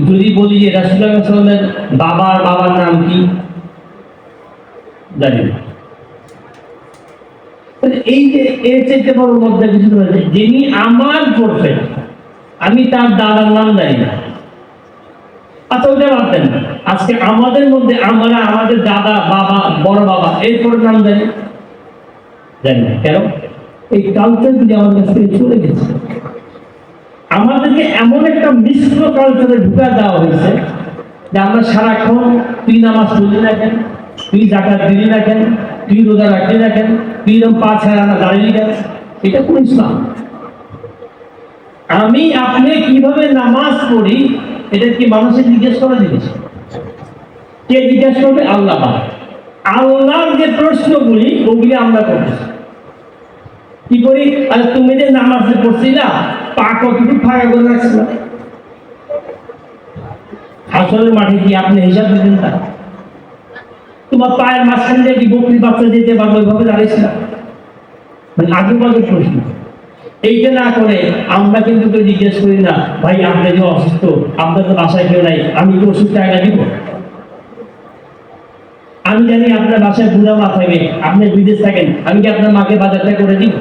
যদি বলি যে রাসূলুল্লাহ সাল্লাল্লাহু আলাইহি ওয়াসাল্লামের বাবার নাম কি জানি না। এই যে এর চেয়ে বড় মধ্যে কিছু রয়েছে, যিনি আমার প্রফেট, আমি তার দাদার নাম জানি না। আচ্ছা ওটা বাদ দেন, আজকে আমাদের মধ্যে আমরা আমাদের দাদা, বাবা, বড় বাবা এরপর নাম জানি না। কেন? এই কালচার যদি আমাদের কাছ থেকে চলে গেছে, আমাদেরকে এমন একটা মিশ্র কালচারে ঢুকা দেওয়া হয়েছে যে আমরা সারাক্ষণ, তুই নামাজ পড়লি না কেন, তুই যাকাত দিলি না কেন, তুই রোজা রাখলি না কেন, তুই এরকম 5 হাজার দাঁড়িয়ে কেন, এটা কোন ইসলাম? আমি আপনি কিভাবে নামাজ পড়ি, এটা কি মানুষের জিজ্ঞেস করা জিনিস? কে জিজ্ঞেস করবে? আল্লাহ। আল্লাহর যে প্রশ্নগুলি ওগুলি আমরা করতেছি কি করি? আর তুমি যে নামাজ পড়ছিলা, পা কতটুকু ফাঁকা করে রাখছিল, হাসরের মাঠে কি আপনি হিসাব দিতেন? তা তোমার পায়ের মাঝখান দিয়ে কি বকরির বাচ্চা যেতে পারবো, ওইভাবে দাঁড়িয়েছিল? মানে আজুবাজু প্রশ্ন। এইটা না করে আমরা কিন্তু কেউ জিজ্ঞেস করি না, ভাই আপনি যে অসুস্থ, আপনার তো বাসায় কেউ নাই, আমি কি ওষুধ টাকা দিব? আমি জানি আপনার বাসায় বুড়া মা থাকে, আপনি বিদেশ থাকেন, আমি কি আপনার মাকে বাজারটা করে দিব?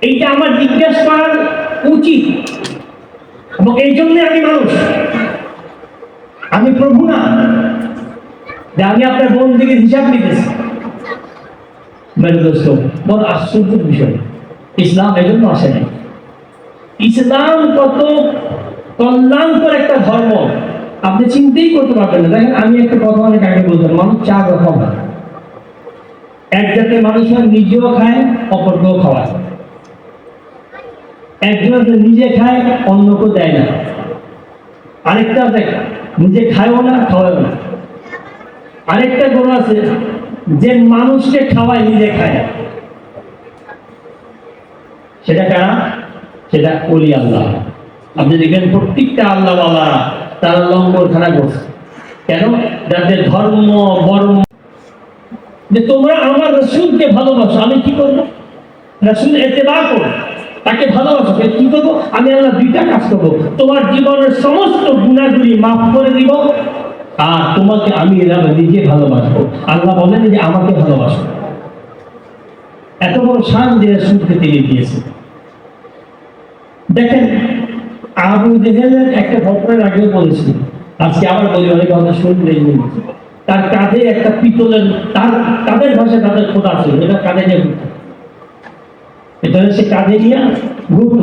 এইটা আমার জিজ্ঞেস করার উচিত, এবং এই জন্য আমি মানুষ, আমি প্রভু না। যে আমি আপনার বোন থেকে হিসাব নিতেছি। মেরে দোস্ত, বড় আশ্চর্যের বিষয়, ইসলাম এজন্য আসে নাই। ইসলাম কত কল্যাণকর একটা ধর্ম আপনি চিন্তাই করতে পারবেন না। দেখেন, আমি একটা কথা অনেক আগে বলতাম, মানুষ চার রকম হয়। এক জাতের মানুষ নিজেও খায়, অপরকেও খাওয়ায়। একজন আছে নিজে খায়, অন্যকেও দেয় না। আরেকটা আছে নিজে খায়ও না, খাওয়ায়ও না। আরেকটা গরু আছে যে মানুষকে খাওয়ায়, নিজে খায়। সেটা কারা? সেটা ওলি আল্লাহ। আপনি দেখবেন প্রত্যেকটা আল্লাহওয়ালা তারা লঙ্গরখানা করছে। কেন? যাদের ধর্ম বর্ম, যে তোমরা আমার রাসূলকে ভালোবাসো, আমি কি করবো? রাসূল ইত্তেবা করো, তাকে ভালোবাসো, কি করবো? আমি আল্লাহ দুইটা কাজ করবো, তোমার জীবনের সমস্ত গুনাহগুলি মাফ করে দিব, আর তোমাকে আমি নিজে ভালোবাসবো। আল্লাহ বলেন যে আমাকে ভালোবাসো। এত বড় শান যে রাসূলকে তিনি দিয়েছেন। দেখেন, আবু জেহেলের একটা ঘটনার আগে বলেছি, আজকে আবার বলি, অনেক কথা শুনলে। তার কাঁধে একটা পিতলের, তাদের ভাষায় তাদের খোদা ছিল, এটা কাঁধে নিয়ে ঘুরত। এটা সে কাঁধে নিয়ে ঘুরত।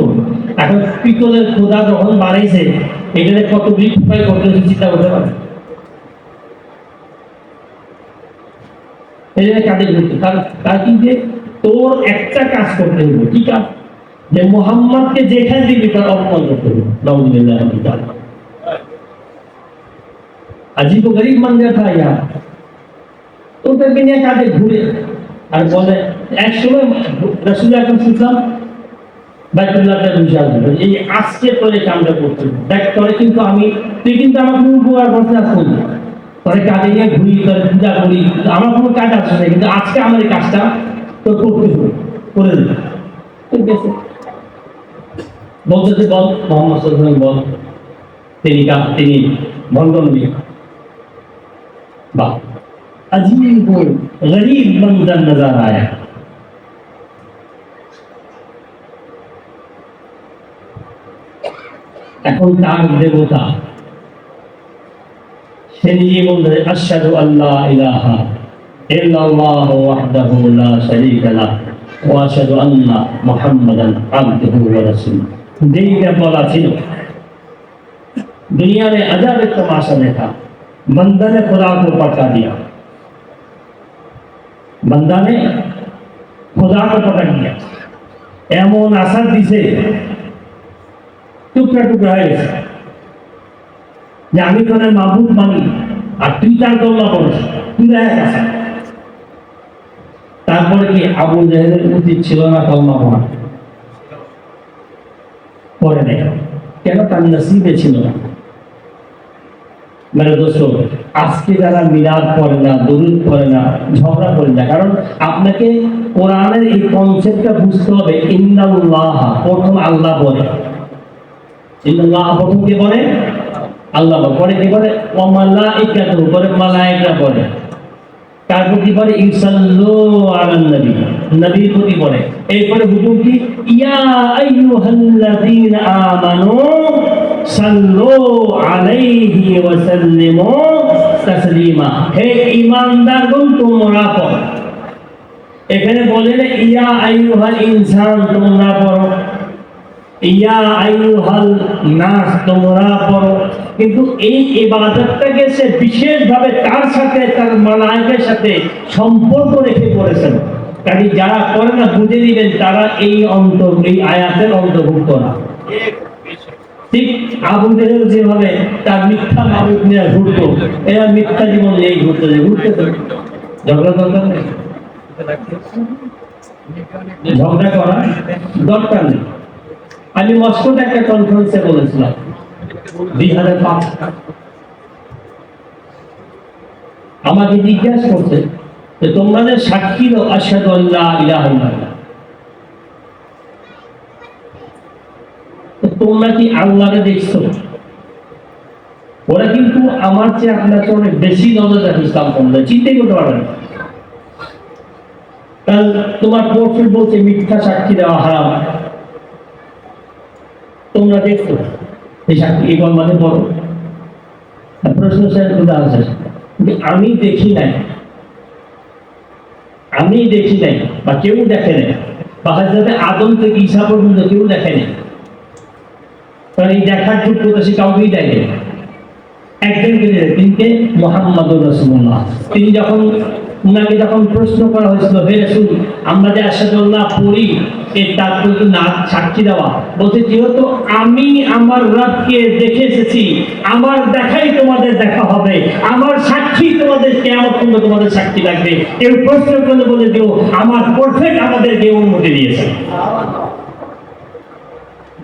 এখন পিতলের খোদা যখন বানাইছে, এখানে কত বিক্রয় করতে চিন্তা করতে পারে। এই জন্য কাঁধে ঘুরত। তার কি যে তোর একটা কাজ করতে হবে। কি কাজ? যে মুহাম্মদকে যেখানে দিবি তার অপমান করতে হবে। নাউযুবিল্লাহ। अजीब गरीब मंदिर था यार। तो उनके নিয়ে কাঁধে ঘুরে আর বলে, একসময় রাসূল আকরাম সাল্লাল্লাহু বাইতুল্লাহতে বসে আছেন, এই আজকে তোরে কামটা করতে দেখ, তোরে কিন্তু আমি, তুই কিন্তু আমার কোনো উপকার করতে আসছিস না, তোরে কাঁধে নিয়ে ঘুরি, তোরে পূজা করি, আমার কোনো কাজ আছে না, কিন্তু আজকে আমার এই কাজটা তোর করতে হবে, করে দে। ঠিক আছে, বলতে বল মোহাম্মদ সাল্লাল্লাহু আলাইহি বল, তিনি ভণ্ড নবী। वाह, अजीब गरीब मंजर नजर आया। এখন তার দেবতা সে নিজে বলছে, আশহাদু আল্লা ইলাহা ইল্লাল্লাহ ওয়াহদাহু লা শারীকা লাহ ওয়া আশহাদু আন্না মুহাম্মাদান আবদুহু ওয়া রাসূলুহু। যেইটা বলা ছিল, दुनिया में अजब एक तमाशा देखा। बंदा ने खुदा को पटका दिया, बंदा ने खुदा को पटक दिया। एमन आसार दिसे टुकड़ा टुकड़ा হয়ে গেছে যে আমি তোর মাবুদ মানি আর তুই তার কল্লা করিস, তুই এক আছা। তারপরে কি আবু জেহেলের উচিত ছিল না কলমা পড়া? পড়ে নাই। কেন? তার নসিবে ছিল না। मेरे दोस्तों, আজকে যারা মিলাদ পড়ে না, দরুদ পড়ে না, ঝগড়া করে না, কারণ আপনাকে কোরআনের এই কনসেপ্টটা বুঝতে হবে। ইন্নাল্লাহ, প্রথম আল্লাহ বলে, ইন্নাল্লাহ প্রথম কি বলে? আল্লাহ বলে। পরে কি বলে? ওয়া মালাইকাতু, পরে মালায়েকা বলে। তারপর কি বলে? ইসাল্লু আলান নবী, নবীর প্রতি বলে। এরপরে হুকুম কি? ইয়া আইয়ুহাল্লাযীনা আমানু সাল্লু আলাইহি ওয়া সাল্লিমু তাসলিমা। হে ঈমানদারগণ, তোমরা পড়ো। এখানে বলে না ইয়া আইয়ুহাল ইনসান, তোমরা পড়ো, ইয়া আইয়ুহাল নাস, তোমরা পড়ো। কিন্তু এই ইবাদতটাকে সে বিশেষভাবে তার সাথে, তার মালায়েকার সাথে সম্পর্ক রেখে করেছেন। কাজে যারা করে না, বুঝে নেবেন তারা এই আয়াতের অন্তর্ভুক্ত না। ঠিক আবু জেহেল যেভাবে তার মিথ্যা মাবুদ নিয়ে ঘুরতো, এরা মিথ্যা জীবন নিয়ে ঘুরতে ঝগড়া দরকার নেই, ঝগড়া করা দরকার নেই। আমি মস্কোতে একটা কনফারেন্সে বলেছিলাম 2005। আমাকে জিজ্ঞাসা করছে যে তোমরা যে সাক্ষী দাও আশহাদু আল্লা ইলাহা ইল্লাল্লাহ, তোমরা কি আল্লাহকে দেখছো? ওরা কিন্তু আমার চেয়ে আপনাকে অনেক বেশি নজর রাখে ইসলাম সম্বন্ধে, চিন্তাই করতে পারবে না। কারণ তোমার প্রফেট বলছে মিথ্যা সাক্ষী দেওয়া হারাম, তোমরা দেখছো এই সাক্ষী, এই মানে বলো। প্রশ্ন শেষ করে আসে, আমি দেখি নাই, আমি দেখি নাই, বা কেউ দেখে নাই, বা হযরত আদম থেকে ঈসা পর্যন্ত কেউ দেখে নাই। কারণ এই দেখার যোগ্যতা সে কাউকেই দেয়নি। একজনকে দিলেন, তিনকে মুহাম্মাদুর রাসূলুল্লাহ। তিনি যখন উনাকে যখন প্রশ্ন করা হয়েছিল, হে রাসূল, আমরা যে আশহাদু আল্লাহ পড়ি এর তাৎপর্য না সাক্ষী দেওয়া, বলতে যেহেতু আমি আমার রবকে দেখে এসেছি, আমার দেখাই তোমাদের দেখা হবে, আমার সাক্ষী তোমাদের কিয়ামত পর্যন্ত তোমাদের সাক্ষী লাগবে। কেউ প্রশ্ন করলে বলে দিও আমার প্রফেট আমাদেরকে অনুমতি দিয়েছে।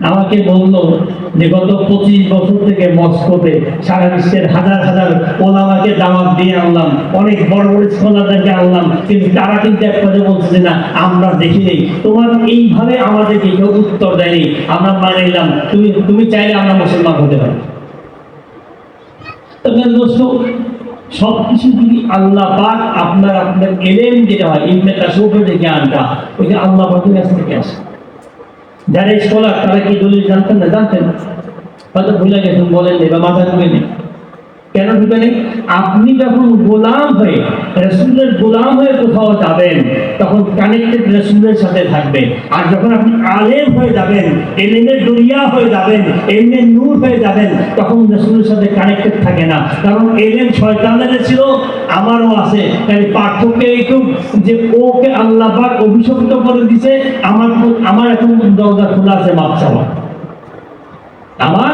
আমাকে বললো যে গত 25 বছর থেকে মস্কোতে সারা বিশ্বের হাজার হাজার ওলামাকে দাওয়াত দিয়ে আনলাম, অনেক বড় বড় স্কলারদেরকে আনলাম, কিন্তু তারা কিন্তু এক কথা বলছে যে না আমরা দেখিনি। তোমার এইভাবে আমাদেরকে কেউ উত্তর দেয়নি, আমরা মানে নিলাম তুমি চাইলে আমরা মুসলমান হতে পারি। তবে দোস্ত, সবকিছু যদি আল্লাহ পাক আপনার এলেম যেটা হয়, ইলমে তাসাউফের যে জ্ঞানটা, ওইটা আল্লাহ পাকের কাছ থেকে আসে। যারা স্কলার তারা কি দলিল জানতেন না? জানতেন, হয়তো ভুলে গেছেন, বলেন বা মাথা ঢুকে নেই। কেন ঢুকে নেই? আপনি যখন গোলাম হয়ে রাসূলের গোলাম হয়ে কোথাও যাবেন, তখন কানেক্টেড রাসূলের সাথে থাকবে। আর যখন আপনি আলেম হয়ে যাবেন, এলেমের দরিয়া হয়ে যাবেন, এলেমের নূর হয়ে যাবেন, তখন রাসূলের সাথে কানেক্টেড থাকে না। কারণ এলেম শয়তানের ছিল, আমারও আছে। তাই পার্থক্য এইটুকু যে ওকে আল্লাহ পাক অভিশপ্ত করে দিয়েছে, আমার এখন দরজা খোলা আছে মাপ চাওয়া, আমার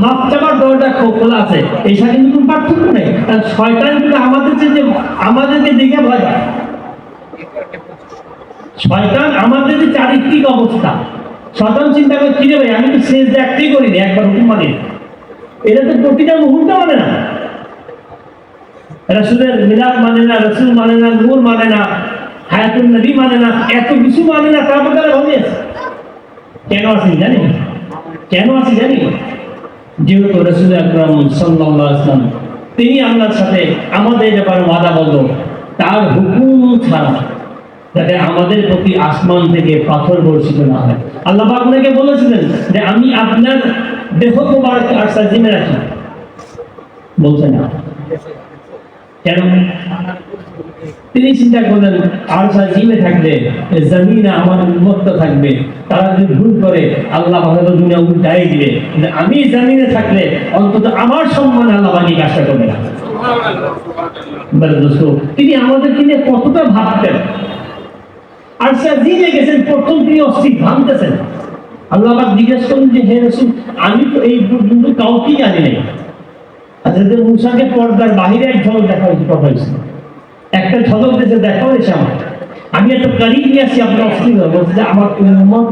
মাপ চাওয়ার দরজা খোলা আছে। এই সাথে কিন্তু পার্থক্য নেই। কারণ শয়তান কিন্তু আমাদেরকে দেখে ভয় পায়। শয়তান আমাদের যে চারিত্রিক অবস্থা, শয়তান চিন্তা করে কি রে ভাই, আমি তো শেষ একটাই করিনি, একবার হুকুম মানি, এটা তো প্রতিটা মুহূর্তে মানে না। রাসূলের মিলাদ মানে না, রাসূল মানে না, নূর মানে না, হায়াতুন নবী মানে না, এত কিছু মানে না, তারপর তারা ভালো আছে। কেন আছেন জানি? কেন আছে জানি? যেহেতু রাসূল আকরাম সাল্লাল্লাহু আলাইহি ওয়াসাল্লাম তিনি আল্লাহর সাথে আমাদের ব্যাপারে ওয়াদা বলল, তার হুকুম ছাড়া যাতে আমাদের প্রতি আসমান থেকে পাথর বর্ষিত না হয়। আল্লাহ পাক আপনাকে বলেছিলেন যে আমি আপনার দেহ মোবারক আরশে জিমে রাখি, বলছেন না কেন? তিনি চিন্তা করলেন আরশে জিমে থাকলে জমিনে আমার উম্মত থাকবে, তারা যদি ভুল করে আল্লাহ হয়তো দুনিয়া উল্টাই দিবে, কিন্তু আমি জমিনে থাকলে অন্তত আমার সম্মান আল্লাহ বাকি কাজটা করবে না। তিনি আমাদেরকে নিয়ে কতটা ভাবতেন। আরশে জিমে গেছেন, প্রথম তিনি অস্থির ভাবতেছেন। আল্লাহ পাক জিজ্ঞেস করলেন যে হে রাসূল, আমি তো এই পর্যন্ত কাউকে জানি নাই। হযরত মুসাকে পর্দার বাহিরে এক ঝলক দেখা হয়েছিল, একটা ঝলক দেশে দেখা হয়েছে আমার, আমি এত কারিব নিয়ে আসি, আপনার অস্থির বলছে আমার উম্মত,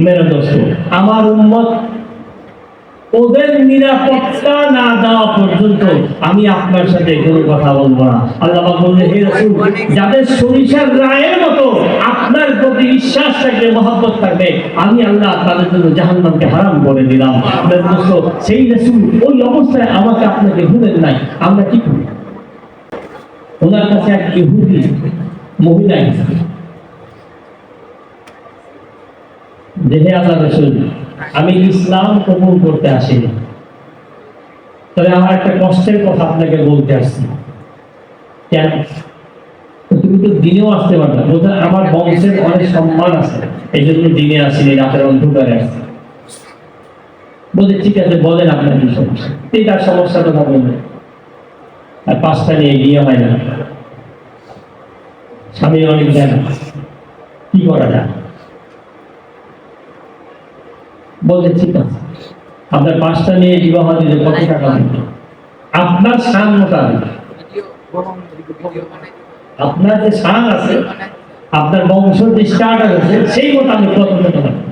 মেরা দোস্ত, আমার উম্মত ওদের নিরাপত্তা না দেওয়া পর্যন্ত আমি আপনার সাথে কোনো কথা বলবো না। আল্লাহ পাক বললেন হে রাসূল, যাদের সরিষার রায়ের মতো আপনার প্রতি বিশ্বাস থাকবে, মহব্বত থাকবে, আমি আল্লাহ তাদের জন্য জাহান্নামকে হারাম করে দিলাম। দোস্ত, সেই রাসূল ওই অবস্থায় আমাকে আপনাকে ভুলেন নাই, আমরা কি করি? ওনার কাছে এক ইহুদি মহিলা গেছে, দেখে আল্লাহ রাসূল আমি ইসলাম কবুল করতে আসিনি, তবে আমার একটা কষ্টের কথা আপনাকে বলতে আসছি। কেন? তুমি তো দিনেও আসতে পারবে, বলতে আমার বংশের অনেক সম্মান আছে, এই জন্য দিনে আসিনি, রাতের অন্ধকারে আসছি। বলতে ঠিক আছে, বলেন আপনার কি সমস্যা। এই তার সমস্যার কথা বললেন। আর 5টা নিয়ে বিয়ে হয় না, স্বামী অনেক দেয় না, কি করা যায়? বলতে ঠিক আছে, আপনার 5টা নিয়ে বিবাহ দিলে কত টাকা লাগবে? আপনার শান মোতাবেক, আপনার যে শান আছে, আপনার বংশ যে স্টার্টার আছে, সেই মোতাবেক কত টাকা লাগবে?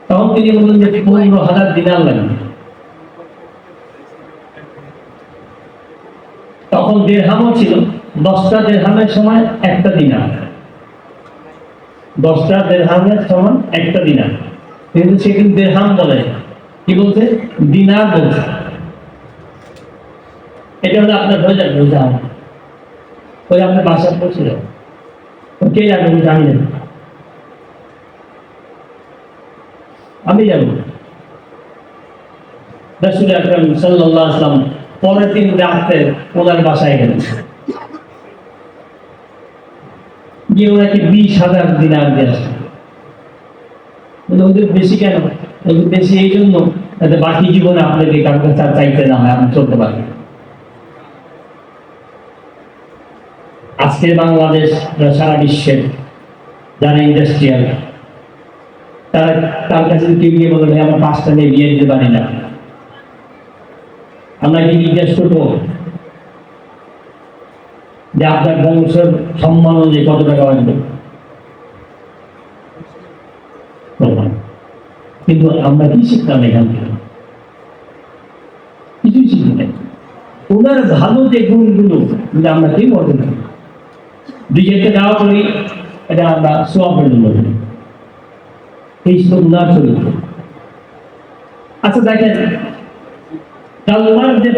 তখন তিনি বললেন যে 15,000 দিনার লাগবে। তখন দিরহামও ছিল, 10টা দিরহামের সময় একটা দিনার, 10টা দিরহামের সমান একটা দিনার। কিন্তু সে কিন্তু দিরহাম বলে, কি বলছে? দিনার বলছে। এটা হলো আপনার হয়ে যাবে, বোঝা ওই আপনার বাসা পৌঁছে যাবে, কে যাবে? জানি না, আমি যাবো। রাসূল আকরাম সাল্লাল্লাহু আলাইহি ওয়াসাল্লাম পরের দিন রাতে ওনার বাসায় গেলেন, গিয়ে ওনাকে 20,000 দিনার দিয়েছেন। ওদের বেশি কেন? ওদের বেশি এই জন্য যাতে বাকি জীবনে আপনাকে কারো কাছে আর চাইতে না হয়, আপনি চলতে পারবেন। আজকে বাংলাদেশ সারা বিশ্বের যারা ইন্ডাস্ট্রিয়াল, তারা তার কাছে কেউ গিয়ে বলে আমার 5টা মেয়ে বিয়ে দিতে পারি না, আমরা কি জিজ্ঞেস করবো যে আপনার বংশের সম্মান অনুযায়ী কত টাকা আসবে? কিন্তু আমরা কি শিখতাম এখান থেকে? কিছুই শিখি নাই। ওনার ভালো যে গুণগুলো আমরা কেউ অর্জন করি, দুইজনকে দেওয়া করি, এটা আমরা সোয়াবের জন্য করি। এই ওনার চরিত্র। আচ্ছা দেখেন, কালমার যে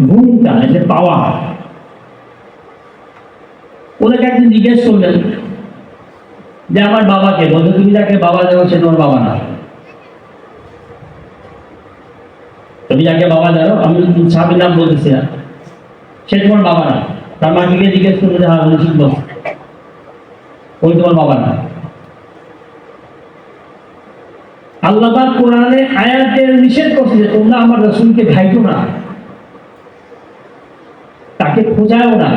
গুণটা, যে পাওয়া, ওনাকে একদিন জিজ্ঞেস করলেন যে আমার বাবাকে, বলতে তুমি যাকে বাবা জানো সে তোমার বাবা না। তুমি যাকে বাবা জানো, আমি সাহাবীর নাম বলতেছি না, সে তোমার বাবা না। তার মাকে গিয়ে জিজ্ঞেস করবে যে হ্যাঁ উনি ঠিক বলছে, ওই তোমার বাবা না। আল্লাহ পাক কোরআনে আয়াতে নিষেধ করছে যে তোমরা আমার রাসূলকে ঘাইটো না, তাকে খোঁজাও না।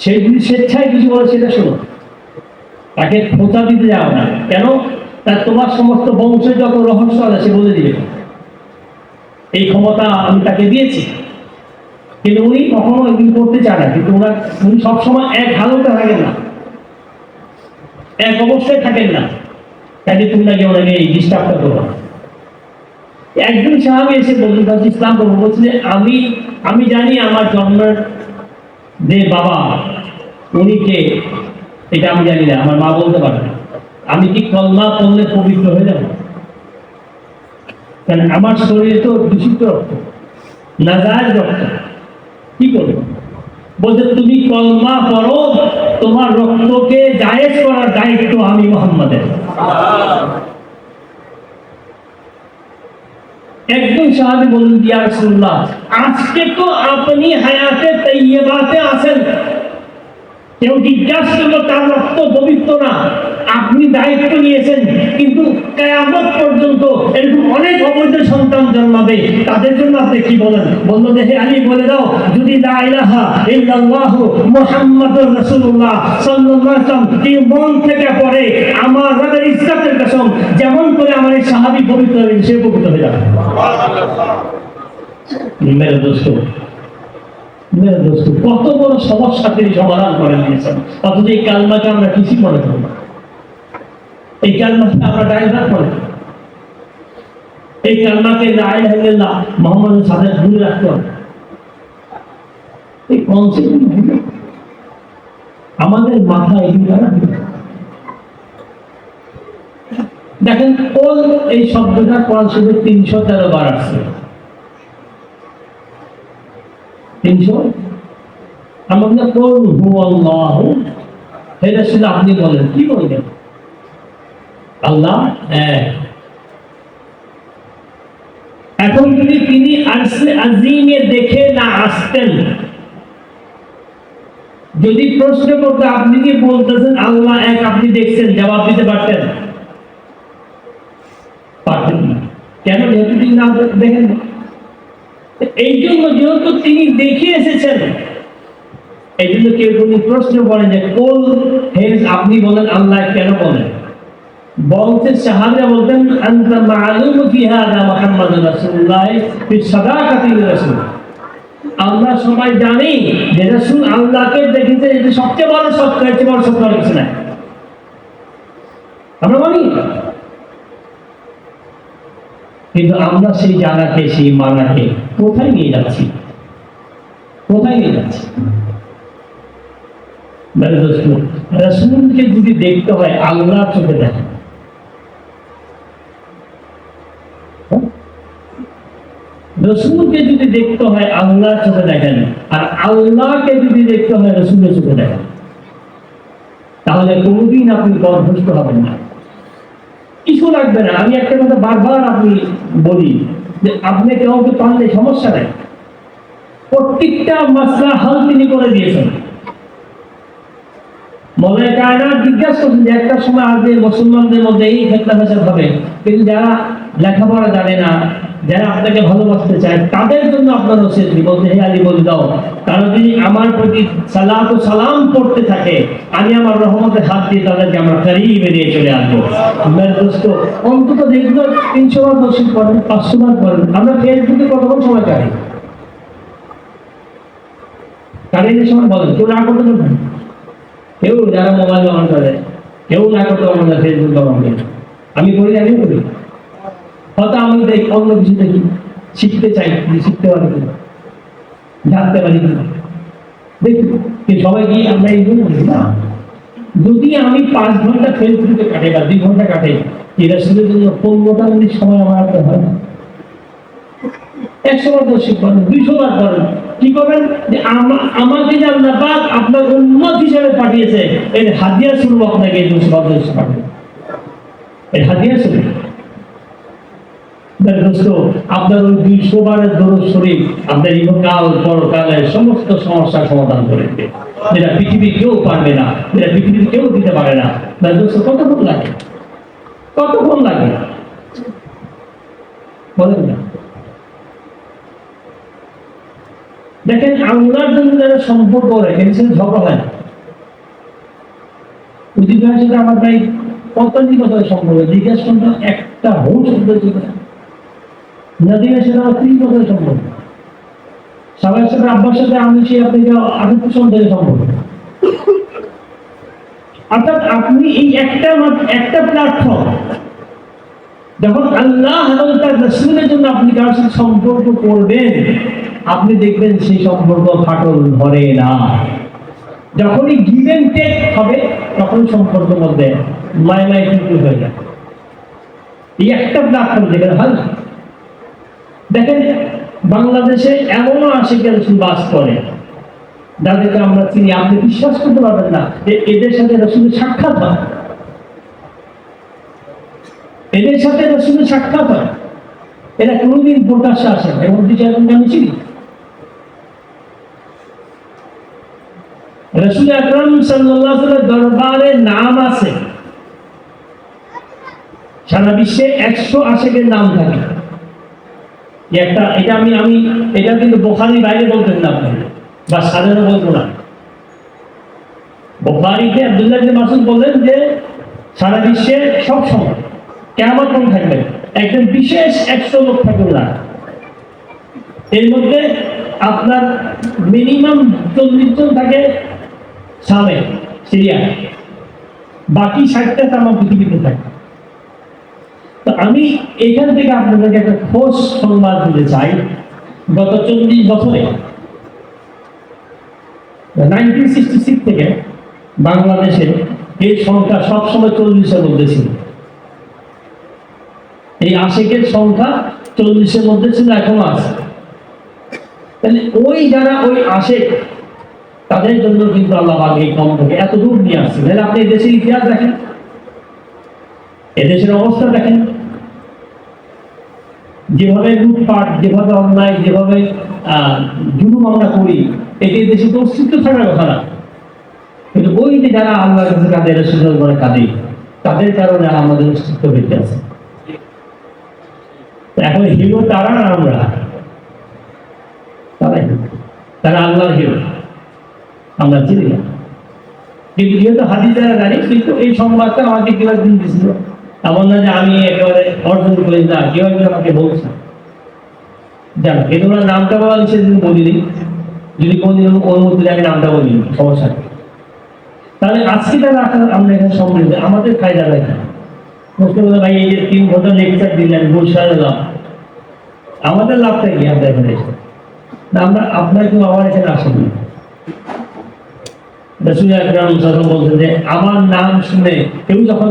সেই যদি স্বেচ্ছায় কিছু বলে সেটা শোনো, তাকে খোঁজা দিতে যাও না। কেন? তার তোমার সমস্ত বংশের যত রহস্য আছে সে বলে দিবে। এই ক্ষমতা আমি তাকে দিয়েছি, কিন্তু উনি কখনো এগুলো করতে চান না। কিন্তু উনি সবসময় এক হালতে থাকেন না, এক অবস্থায় থাকেন না। তাই তুমি নাকি ওনাকে এই ডিস্টার্বটা করো। একজন সাহাবী এসে বললেন, ইসলাম গ্রহণ করছে যে আমি জানি আমার জন্মের যে বাবা উনি কে, এটা আমি জানি না, আমার মা বলতে পারে না। আমি কি কলমা পড়লে পবিত্র হয়ে যাব? কারণ আমার শরীরে তো দূষিত রক্ত, নাজায়েজ রক্ত, কি করবো? বলছে তুমি কলমা পড়ো, তোমার রক্তকে জায়েজ করার দায়িত্ব আমি মুহাম্মাদের। একজন সাহাবী বললেন, ইয়া রাসূলুল্লাহ, আজকে তো আপনি হায়াতে তাইয়্যিবাতে আছেন, কেউ জিজ্ঞাসা করলো তার রক্ত পবিত্র না, আপনি দায়িত্ব নিয়েছেন, কিন্তু কিয়ামত পর্যন্ত এরকম অনেক অবৈধ সন্তান জন্মাবে, তাদের জন্য আপনি কি বলেন? বলল যে হে আলী বলে দাও, যদি লা ইলাহা ইল্লাল্লাহ মুহাম্মাদুর রাসূলুল্লাহ সাল্লাল্লাহু আলাইহি ওয়াসাল্লাম কেউ মন থেকে পড়ে, আমার রবের ইজ্জতের কসম, যেমন করে আমার এই সাহাবী পবিত্র হয়ে সে পবিত্র হয়ে যাবে। মেরে দোস্ত, কত বড় সমস্যা তিনি সমাধান করে দিয়েছেন। অথচ এই কালমাকে আমরা কিছুই মনে করি না, এই কালমাকে আমরা ডাইভার্ট করে, এই কালমাকে লা ইলাহা ইল্লাল্লাহ মুহাম্মাদের সাথে দূরে রাখতে হবে। এই কনসেপ্ট আমাদের মাথায় এগুলো দেখেন। কোন এই শব্দটা কোরআন শরীফে 313 বার আসছে। 300 আমরা কোন হুয়াল্লাহু, হে রাসূল আপনি বলেন, কি বলবেন? আল্লাহ এক। এখন যদি তিনি আরশে আজিমে দেখে না আসতেন, যদি প্রশ্ন করতে আপনি কি বলতেছেন আল্লাহ এক, আপনি দেখছেন, জবাব দিতে পারতেন? পারতেন না। কেন? যেহেতু তিনি না দেখেন। এই জন্য যেহেতু তিনি দেখে এসেছেন, এই জন্য কেউ কোনো প্রশ্ন করেন যে কোন হেজ আপনি বলেন আল্লাহ কেন বলেন? বলতে সাহাবীরা বলতেন আনতা মা'লুম ফি হাদা মুহাম্মাদুর রাসূলুল্লাহ ফি সাদাকাতি রাসূল। আমরা সবাই জানি যে রাসূল আল্লাহকে দেখেছে, এটা সবচেয়ে বড় সত্য, এর চেয়ে বড় সত্য আর কিছু নাই। আমরা মানি, কিন্তু আমরা সেই জানাকে, সেই মানাকে কোথায় নিয়ে যাচ্ছি? কোথায় নিয়ে যাচ্ছি? রাসূলকে যদি দেখতে হয় আল্লাহর চোখে দেখেন। রাসূলকে যদি দেখতে হয় আল্লাহর চোখে দেখেন, আর আল্লাহকে যদি দেখতে হয় রাসূলের চোখে দেখেন, তাহলে কোনোদিন আপনি পথভ্রষ্ট হবেন না। কিছু লাগবে না। আমি একটা কথা বারবার আপনি বলি যে আপনি কাউকে পারলে সমস্যা নেই, প্রত্যেকটা মাসলা হাল তিনি করে দিয়েছেন। মৌলানা কায়নাত জিজ্ঞাসা করছেন যে একটা সময় আসবে মুসলমানদের মধ্যে এই ফিতনা ফাসাদ হবে, কিন্তু যারা লেখাপড়া জানে না, যারা আপনাকে ভালোবাসতে চায়, তাদের জন্য আপনার ওসিয়ত কি? বলতে হে আলী বলে দাও, তারা যদি আমার প্রতি সালাত ও সালাম পড়তে থাকে, আমি আমার রহমতের হাত দিয়ে তাদেরকে আমরা কারিবে নিয়ে চলে আসবো। আমার দোস্ত অন্তত দেখলো 300 বার দর্শন করেন, 500 বার করেন। আমরা ফেসবুকে কতক্ষণ সময় কাটি? কাটিয়ে সময় বলেন, কেউ না করতে পারবেন? কেউ যারা মোবাইল ব্যবহার করে, কেউ না করতে পারবেন না ফেসবুক ব্যবহার করে। আমি করি, আমিও করি। হয়তো আমি দেখি অন্য কিছু দেখি, শিখতে চাই, শিখতে পারি কিনা, জানতে পারি কিনা দেখি। সবাই কি আমরা এই জন্য না? যদি আমি 5 ঘন্টা ফেসবুকে কাটে বা 2 ঘন্টা কাটে, এই রাসূলের জন্য 15টা মিনিট সময় আমার হাতে হয় না। 100 বার দর্শক করেন, 200 বার করেন, কি করবেন? যে আমাকে যে আল্লাহ পাক আপনার উম্মত হিসেবে পাঠিয়েছে, এর হাদিয়া স্বরূপ আপনাকে এই 200 বার দর্শক পাঠাবে। এর হাদিয়া স্বরূপ দোস্ত, আপনার ওই 200 বারের দরুদ শরীফ আপনার ইহকাল পরকালের সমস্ত সমস্যার সমাধান করে দেবে, যেটা পৃথিবী কেউ পারবে না, যেটা পৃথিবীর কেউ দিতে পারে না। দোস্ত কতক্ষণ লাগে? কতক্ষণ লাগে বলেন না? দেখেন, আল্লাহর জন্য যারা সম্পর্ক রাখে সেটা ঝগড়া হয় না। উদিত ভাইয়ের সাথে আমার প্রায় 45 বছরের সম্পর্ক, জিজ্ঞাসা করতাম একটা ভুল শব্দ ছিল না। নদীর সাথে আমার 30 বছরের সম্পর্ক, সবার সাথে আব্বার সাথে আমি সে আপনাকে 28 সন্তানের সম্পর্ক। অর্থাৎ আপনি এই একটা প্ল্যাটফর্ম, যখন আল্লাহ এবং তার রাসূলের জন্য আপনি কারোর সাথে সম্পর্ক করবেন, আপনি দেখবেন সেই সম্পর্ক ফাটল ধরে না। যখনই গিভ এন্ড টেক হবে, তখন সম্পর্কের মধ্যে মায় কিন্তু হয়ে যায়। এই একটা প্ল্যাটফর্ম যেখানে হয়। দেখেন, বাংলাদেশে এমনও আশিকের রাসূল বাস করে যাদেরকে আমরা চিনি, আপনি বিশ্বাস করতে পারবেন না যে এদের সাথে রাসূলের সাক্ষাৎ হয়। এদের সাথে রাসূলের সাক্ষাৎ হয়, এরা কোনোদিন প্রকাশ্যে আসে না। এমন কিছু এখন আমি চিনি। রাসূল আকরাম সাল্লাল্লাহু আলাইহি ওয়াসাল্লামের দরবারে নাম আছে, সারা বিশ্বে 100 আশিকের নাম থাকে। এটা এটা কিন্তু বুখারীর বাইরে বলতেন না আপনি, বা সাধারণ বলবো না। বুখারীতে আব্দুল্লাহ ইবনে মাসউদ বলেন যে সারা বিশ্বে সব সময় কিয়ামত পর্যন্ত থাকবে একজন বিশেষ 100 লোক থাকবে না। এর মধ্যে আপনার মিনিমাম 40 জন থাকে শামে, সিরিয়া, বাকি 60টা তামাম পৃথিবীতে থাকে। তো আমি এখান থেকে আপনাদেরকে একটা খোঁজ সংবাদ দিতে চাই। গত 40 বছরে 1966 থেকে বাংলাদেশে এই সংখ্যা সবসময় 40-এর মধ্যে ছিল। এই আশিকের সংখ্যা 40-এর মধ্যে ছিল, এখনো আছে। তাহলে যারা ওই আশিক, তাদের জন্য কিন্তু আল্লাহ পাক এই কম থেকে এত দূর নিয়ে আসছে। তাহলে আপনি এই দেশের ইতিহাস দেখেন, এদেশের অবস্থা দেখেন, যেভাবে লুটপাট, যেভাবে অন্যায়, যেভাবে জুলুম আমরা করি, এটি দেশে তো অস্তিত্ব থাকার কথা না। কিন্তু ওই যে যারা আল্লাহর কাছে কাঁদে, রাসূলের ঘরে কাঁদে, তাদের কারণে আমাদের অস্তিত্ব বেঁচে আছে। এখন হিরো তারা না আমরা, তারা আল্লাহর হিরো, আমরা চিনি না। কিন্তু যেহেতু হাদিস দ্বারা জানি, কিন্তু এই সংবাদটা আমাকে কেউ একদিন দিয়েছিল। এমন না যে আমি একেবারে অর্জন করি না, কেউ একজন আমাকে বলছে। জানো, এই তোমরা নামটা বলা সেদিন বলিনি, যদি কোনদিন অনুমতি দেয় নামটা বলি, সমস্যা নেই। তাহলে আজকে তারা আমরা এখানে সম্মিলিত, আমাদের ফায়দা দেখা মুসলিম ভাই, এই যে 3 ঘন্টা লেকচার দিলেন, বৈশাখ লাভ, আমাদের লাভটা কি? আমরা এখানে এসে আমরা আপনার কেউ আমার এখানে আসেনি। রাসূল আকরাম সাল্লাল্লাহু আলাইহি ওয়াসাল্লাম বলছেন যে আমার নাম শুনে কেউ যখন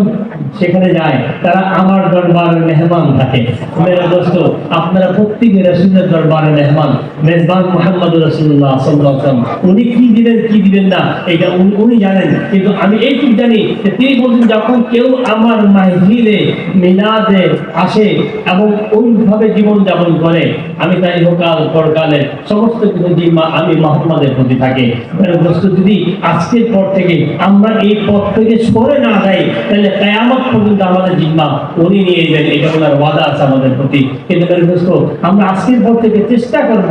সেখানে যায় তারা আমার দরবারে মেহমান থাকে। মেরা দোস্ত, আপনারা প্রত্যেকে রাসূলের দরবারে মেহমান, মেজবান মুহাম্মদুর রাসূলুল্লাহ সাল্লাল্লাহু আলাইহি ওয়াসাল্লাম। উনি কি দিবেন কি দিবেন না এটা উনি জানেন, কিন্তু আমি এইটুকু জানি যে তিনি বলছেন যখন কেউ আমার মাহফিলে মিলাদে আসে এবং ওইভাবে জীবন যাপন করে, আমি তাই ইহকাল পরকালে সমস্ত কিছু জিম্মা আমি মুহাম্মাদের প্রতি থাকে। মেরা দোস্ত, যদি আজকের পর থেকে আমরা এই পথ থেকে সরে না যাই তাহলে কিয়ামত পর্যন্ত আমাদের জিম্মা উনি নিয়ে যাবেন, এটা ওনার ওয়াদা আছে আমাদের প্রতি। কিন্তু মেরে দোস্ত, আমরা আজকের পর থেকে চেষ্টা করব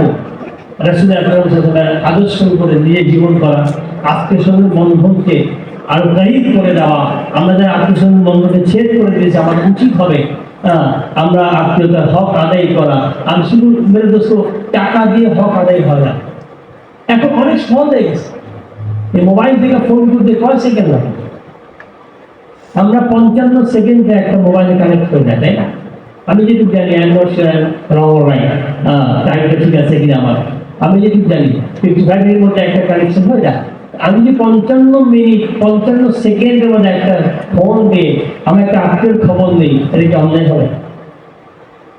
রাসূল আকরাম সাল্লাল্লাহু আলাইহি ওয়াসাল্লামের আদর্শ করে নিজে জীবন করা, আত্মীয় স্বজন বন্ধনকে আরো গাইড করে দেওয়া। আমরা যারা আত্মীয় স্বজন বন্ধনকে ছেদ করে দিয়েছি, আমাদের উচিত হবে আমরা আত্মীয়তার হক আদায় করা। আর শুধু মেরে দোস্ত টাকা দিয়ে হক আদায় হয় না, এখন অনেক সহজ হয়ে গেছে। এই মোবাইল থেকে ফোন করতে কয় সেকেন্ড লাগে, আমরা 55 সেকেন্ডে একটা মোবাইলে কানেক্ট করে দেয়, তাই না? আমি যেটুকু জানি টাইমটা ঠিক আছে কিনা আমার, আমি যেটুকু জানি 55 মিনিটের মধ্যে একটা কানেকশন হয়ে যায়। আমি যদি 55 সেকেন্ডের মধ্যে একটা ফোন দিয়ে আমি একটা আত্মীয়ের খবর নেই, এটা কি অন্যায় হবে?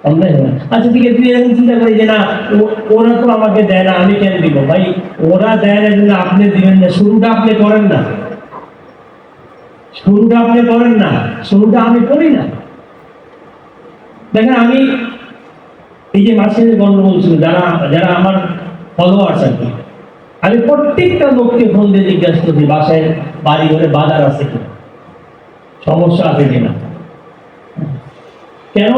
অন্যায় হবে। আচ্ছা ঠিক আছে, তুই এরকম চিন্তা করি যে না ওরা তো আমাকে দেয় না, আমি কেন দিব? ভাই, ওরা দেয় না জন্য আপনি দিবেন না, শুরুটা আপনি করেন না, শুরুটা আপনি করেন না, শুরুটা আমি করি না। দেখেন, আমি এই যে মাসের গন্ডগোল ছিল, যারা আমার ফলোয়ার্স আর কি, আমি প্রত্যেকটা লোককে ফোন দিয়ে জিজ্ঞাসা করছি বাসায় বাড়ি ঘরে বাজার আছে কিনা, সমস্যা আছে কিনা। কেন?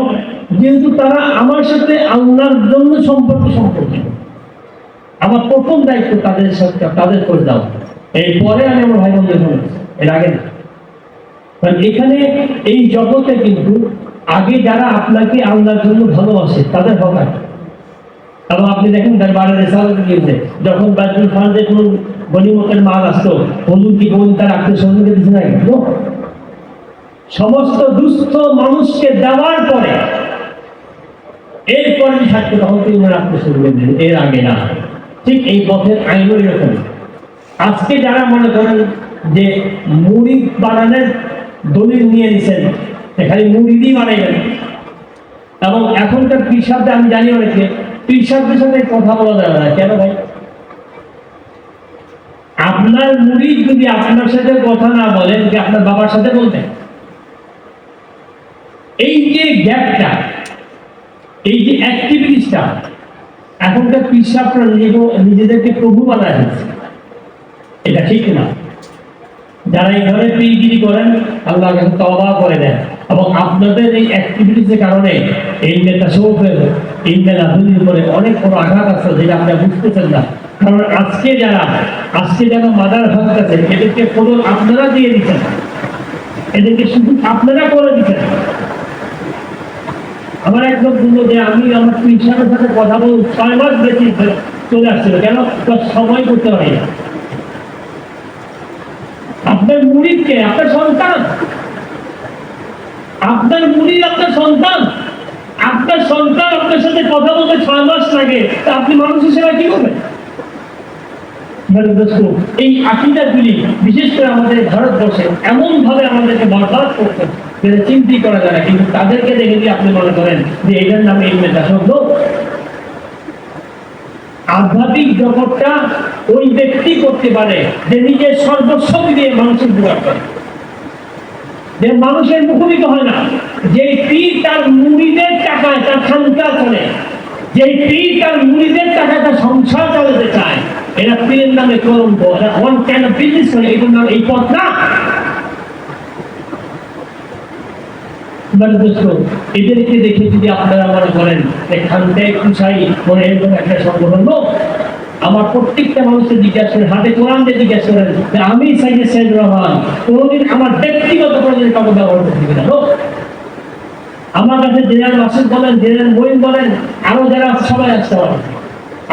যেহেতু তারা আমার সাথে আল্লাহর জন্য সম্পর্কিত। আমার প্রথম দায়িত্ব তাদের সাথে তাদের করে দাও, এরপরে আমি আমার ভাই বোনদের ফোন, এর আগে না। কারণ এখানে এই জগতে কিন্তু আগে যারা আপনাকে আল্লাহর জন্য ভালোবাসে তাদের হক আছে। এবং আপনি দেখেন দরবারের রেসালত গিয়েছে, যখন বাইতুল ফান্ডে কোনো গনিমতের মাল আসতো, হুজুর কি বোন তার আত্মীয় স্বজনকে দিচ্ছে না, সমস্ত দুস্থ মানুষকে দেওয়ার পরে এরপরে থাকতো তখন তিনি আত্মীয় স্বজনকে দিন, এর আগে না। ঠিক এই পথের আইনও এরকম। আজকে যারা মনে করেন যে মুরিদ বানানোর দলিল নিয়ে নিছেন, খালি মুরিদই বানাইবেন, এবং এখনকার পীর আমি জানি অনেকে পীর সাহেবদের সাথে কথা বলা যাবে না। কেন ভাই? আপনার মুরিদ যদি আপনার সাথে কথা না বলেন, যে আপনার বাবার সাথে বলতেন। এই যে গ্যাপটা, এই যে অ্যাক্টিভিটিসটা, এখনকার পীর সাহেবরা নিজেদেরকে প্রভু বানায় ফেলছে, এটা ঠিক না। যারা এই ধরনের পীরগিরি করেন, আল্লাহ কাছে তওবা করে দেন। এবং আপনাদের এই অ্যাক্টিভিটিসের কারণে এই তাসাউফের এই মেলাধুলির উপরে অনেক বড় আঘাত আছে, যেটা আপনারা বুঝতেছেন না। কারণ আজকে যারা মাদার ভাঙতেছে, এদেরকে ফলন আপনারা দিয়ে দিচ্ছেন, এদেরকে শুধু আপনারা করে দিচ্ছেন। আমার একদম বললো যে আমি আমার পীর সাহেবের সাথে কথা বল 6 মাস বেশি চলে আসছিল, কেন? সময় করতে পারি না। আপনার মুরিদকে আপনার সন্তান, আপনার মুরিদ আপনার সন্তান, আপনার সন্তান আপনার সাথে কথা বলতে 6 মাস লাগে, তা আপনি মানুষের সেবা কি করবেন? এই আকীদাগুলি বিশেষ করে আমাদের ভারতবর্ষে এমন ভাবে আমাদেরকে বরবাদ করতে, যেটা চিন্তাই করা যায় না। কিন্তু তাদেরকে দেখে যদি আপনি মনে করেন যে এটার নামে ইলমে তাসাউফ, আধ্যাত্মিক জগৎটা ওই ব্যক্তি করতে পারে যে নিজের সর্বস্ব দিয়ে মানুষের জোগাড় করে, যে মানুষের মুখোমুখি হয় না, যে পীর তার মুরিদের টাকায় তার সংসার চলে, যে পীর তার মুরিদের টাকায় তার সংসার চালাতে চায়, এরা পীরের নামে কলঙ্ক, এরা ওয়ান ক্যান অফ বিজনেস করে, এটার নাম এই পথ না। এদেরকে দেখে যদি আপনারা মনে করেন খানটায় খুশাই মনে এরকম একটা সংগঠন, আমার প্রত্যেকটা মানুষের জিজ্ঞাসা করেন, হাতে কোরআন দিয়ে জিজ্ঞাসা করেন যে আমি সাইয়েদ রহমান কোনোদিন আমার ব্যক্তিগত প্রয়োজনে কাউকে ব্যবহার করতে দিবে না। আমার কাছে জেনারেল মাসুদ বলেন, জেনারেল মঈন বলেন, আরো যারা সবাই আসতে পারে,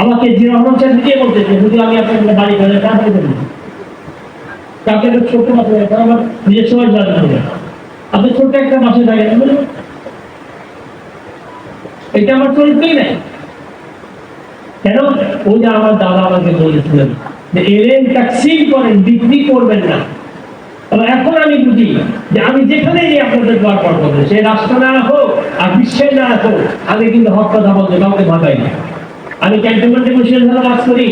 আমাকে জি রহমান সাহেব নিজে বলতে যে যদি আমি আপনার বাড়ি করে কাছে করি, কাউকে ছোট্ট মাসে আমার নিজের সময় জানতে হবে, আপনি ছোট্ট একটা মাসে থাকেন, এটা আমার চরিত্রই নাই। কেন? ওই যে আমার দাদা আমাকে বলেছিলেন যে এলেন তাকসিম করেন, বিক্রি করবেন না। তবে এখন আমি বুঝি যে আমি যেখানে গিয়ে আপনাদের দোয়া করবো, সে রাষ্ট্র না হোক আর বিশ্বের না হোক, আমি কিন্তু হক কথা বলতে কাউকে ভাবাই না। আমি ক্যান্টনমেন্টে বসে ধন্যবাদ করি,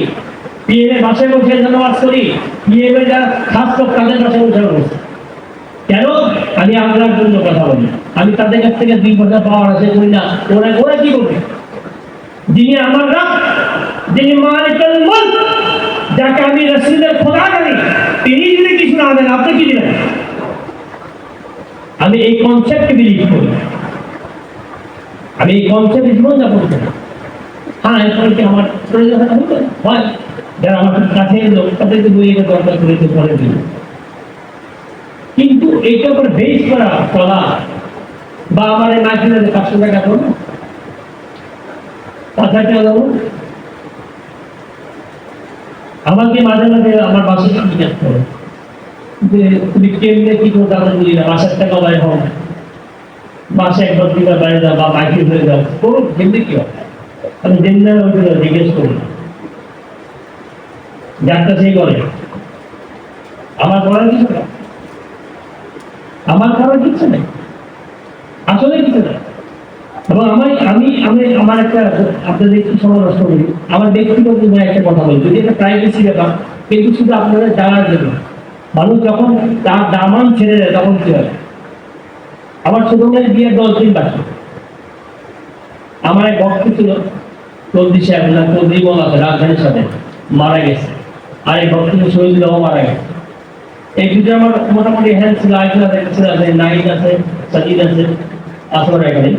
পিএম এর বাসায় বসে ধন্যবাদ করি, পিএম এর যারা খাস লোক তাদের বাসায় বসে বলছি। কেন? আমি আল্লাহর জন্য কথা বলি। আমি তাদের কাছ থেকে 2 পয়সা পাওয়ার আশা করি না। ওরা কি করবে? যিনি আমার রব, যিনি মালিকুল মুলক, যাকে আমি রাসূলের খোদা জানি, তিনি যদি কিছু না দেন, আপনি কি দিবেন? আমি এই কনসেপ্টে বিলিভ করি, আমি এই কনসেপ্টে জীবন যাপন করি। হ্যাঁ, এরপরে কি আমার প্রয়োজন হয়, যারা আমার কাছে লোক তাদেরকে বইয়ের দরকার করে তো পরে দিই, কিন্তু এইটার উপর বেস করা চলা বা আমার এই মাঝখানে 500 টাকা করবো, 5,000 টাকা দেবো, আমাকে মাঝে মাঝে আমার বাসায় জিজ্ঞাসা করে যে তুমি কেমনে কি করো, তাদের বলি না, বাসার টাকা ব্যয় হও, মাসে একবার দুবার বাইরে যাও বা বাইকে হয়ে যাও, করো কেমনি কি হয়। আমি জেনারেল ওইগুলো জিজ্ঞেস করি, যারটা সেই করে। আমার করার কিছু না, আমার করার কিছু নেই, আসলে কিছু না। এবং আমার একটা আপনাদের একটু সময় নষ্ট করি, আমার ব্যক্তিগত একটা কথা বলি, যদি একটা প্রাইভেসি ব্যাপার, কিন্তু শুধু আপনাদের জানার জন্য। মানুষ যখন তার দামান ছেড়ে দেয় তখন কি হয়? আমার ছোট মেয়ের বিয়ের 10 দিন বাকি। আমার এক ভক্ত ছিল চৌধুরী সাহেব, চৌধুরী বলা আছে, রাজধানীর সাথে মারা গেছে। আর এই ভক্ত শহীদুল্লাহ মারা গেছে। এই দুটো আমার মোটামুটি হ্যান্ড ছিল, আইসা ছিল, নাইট আছে, সাজিদ আছে, আসর এখানে।